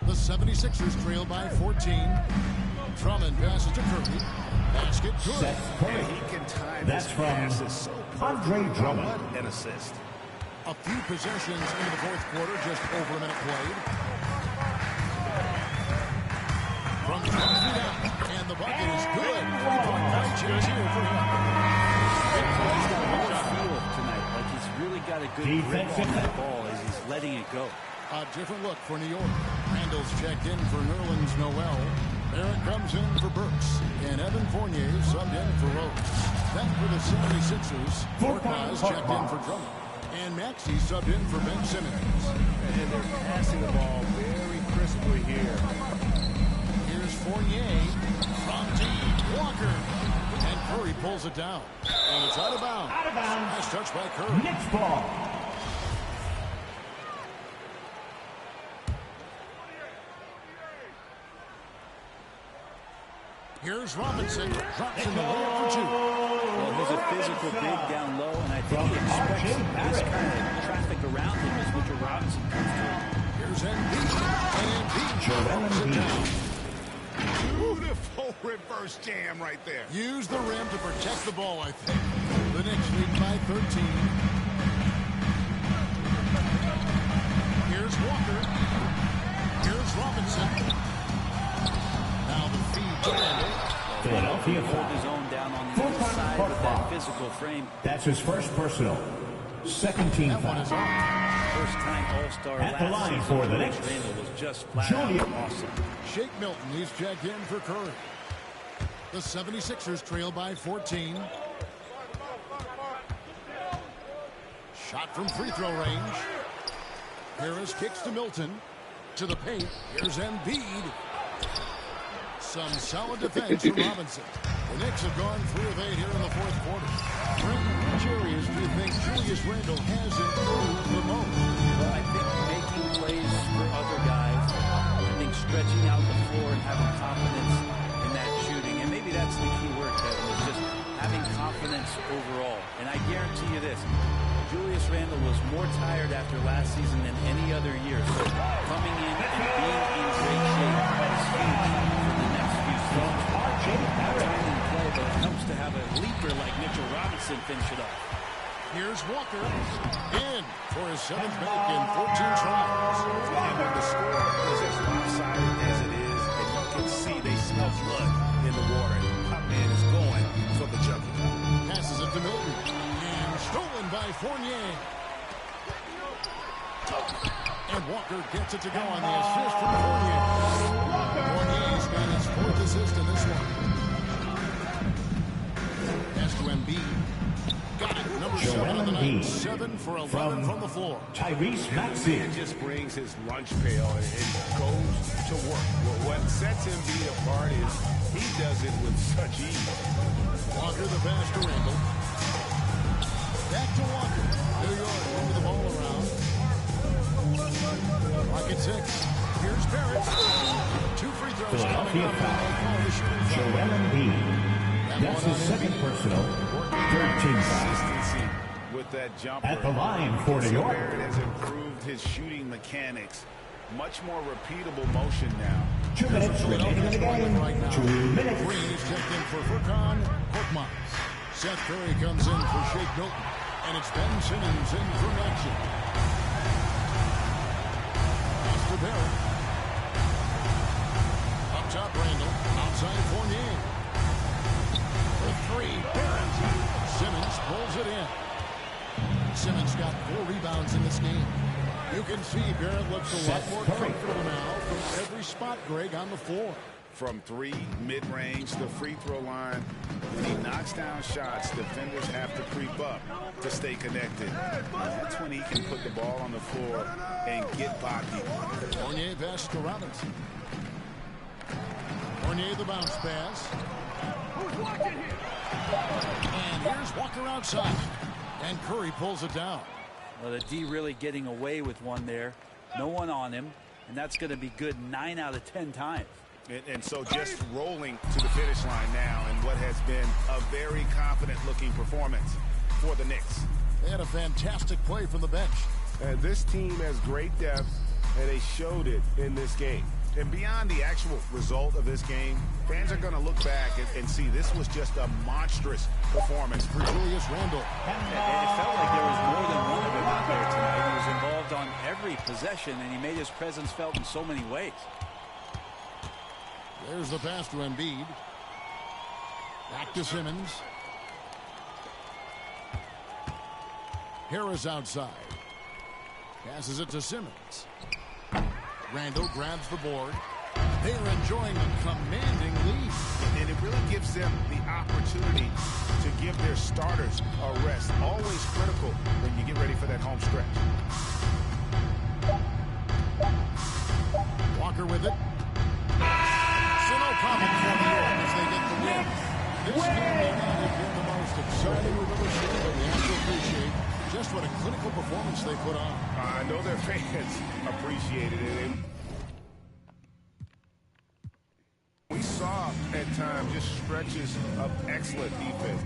The 76ers trail by 14. Drummond passes to Curry. Basket good. And he can time That's his from passes so Andre perfectly. Drummond. What an assist. A few possessions into the fourth quarter, just over a minute played. From 12 feet out, and the bucket is good. Three-point chance here for him. He's got a good feel tonight. Like he's really got a good grip on that ball as he's letting it go. A different look for New York. Randall's checked in for Nerlens Noel. Barrett comes in for Burks. And Evan Fournier subbed in for Rose. Then for the 76ers, Korkmaz checked in for Drummond. And Maxey subbed in for Ben Simmons. And they're passing the ball very crisply here. Here's Fournier from deep. Walker. And Curry pulls it down. And it's out of bounds. Out of bounds. Nice touch by Curry. Knicks ball. Here's Robinson. Drops in the layup for two. Well, he's a physical big down low, and I think he expects this kind of traffic around him as Mitchell Robinson comes through. Here's Embiid. Beautiful reverse jam right there. Use the rim to protect the ball, I think. The Knicks lead by 13. Here's Walker. Here's Robinson. Now the feed to Randall. Philadelphia Hold his own down on the inside with that physical frame. That's his first personal. Second team foul. First time All-Star At the line for the Knicks. Randall was just flat out awesome. Shake Milton, he's checked in for Curry. The 76ers trail by 14. Shot from free throw range. Harris kicks to Milton. To the paint. Here's Embiid. Some solid defense from Robinson. The Knicks have gone 3 of 8 here in the fourth quarter. Frank, which areas do you think Julius Randle has improved the most? Well, I think making plays for other guys. I think stretching out the floor and having confidence in that shooting. And maybe that's the key word, Kevin, is just having confidence overall. And I guarantee you this, Julius Randle was more tired after last season than any other year. So coming in and being in great shape is huge for the next few seasons. Not time in play, but it helps to have a leaper like Mitchell Robinson finish it off. Here's Walker. In for his 7th make in 14 tries. And when the score is as lopsided as it is, and you can see they smell blood in the water, and Pop Man is going for the junkie. Passes it to Milton. And stolen by Fournier. And Walker gets it to go on the assist from Fournier. Fournier's got his 4th assist in this one. Pass to Embiid. Got it. Number 7 on the night. 7 for 11 from the floor. Tyrese Maxey. He just brings his lunch pail and goes to work. What sets Embiid apart is he does it with such ease. Walker the pass to Randall. Back to Walker. New York moving the ball around. Rocket 6. Here's Barrett. 2 free throws coming up. Joel Embiid. That's his second personal. 13 Consistency with that jumper. At the line for New York. Barrett has improved his shooting mechanics. Much more repeatable motion now. 2 minutes remaining in the game. Right now. 2 minutes. Green is checked in for Furkan Korkmaz. Seth Curry comes in for Shake Milton. And it's Ben Simmons in for action. Pass to Barrett. Up top, Randall. Outside, Fournier. The 3, Barrett. Simmons pulls it in. Simmons got 4 rebounds in this game. You can see Barrett looks a lot more comfortable now from every spot, Greg, on the floor. From 3, mid-range, the free throw line. When he knocks down shots, defenders have to creep up to stay connected. That's when he can put the ball on the floor and get by people. Fournier pass to Robinson. Fournier the bounce pass. And here's Walker outside. And Curry pulls it down. Well, the D really getting away with one there. No one on him. And that's going to be good 9 out of 10 times. And so just rolling to the finish line now in what has been a very confident-looking performance for the Knicks. They had a fantastic play from the bench. And this team has great depth, and they showed it in this game. And beyond the actual result of this game, fans are going to look back and see this was just a monstrous performance for Julius Randle. It felt like there was more than one of him out there tonight. He was involved on every possession, and he made his presence felt in so many ways. There's the pass to Embiid. Back to Simmons. Harris outside. Passes it to Simmons. Randle grabs the board. They're enjoying a commanding lead. And it really gives them the opportunity to give their starters a rest. Always critical when you get ready for that home stretch. Walker with it. So no comment for New York as they get the win. This game may not have been the most exciting we've ever seen, but we have to appreciate just what a clinical performance they put on. I know their fans appreciated it. We saw at times just stretches of excellent defense.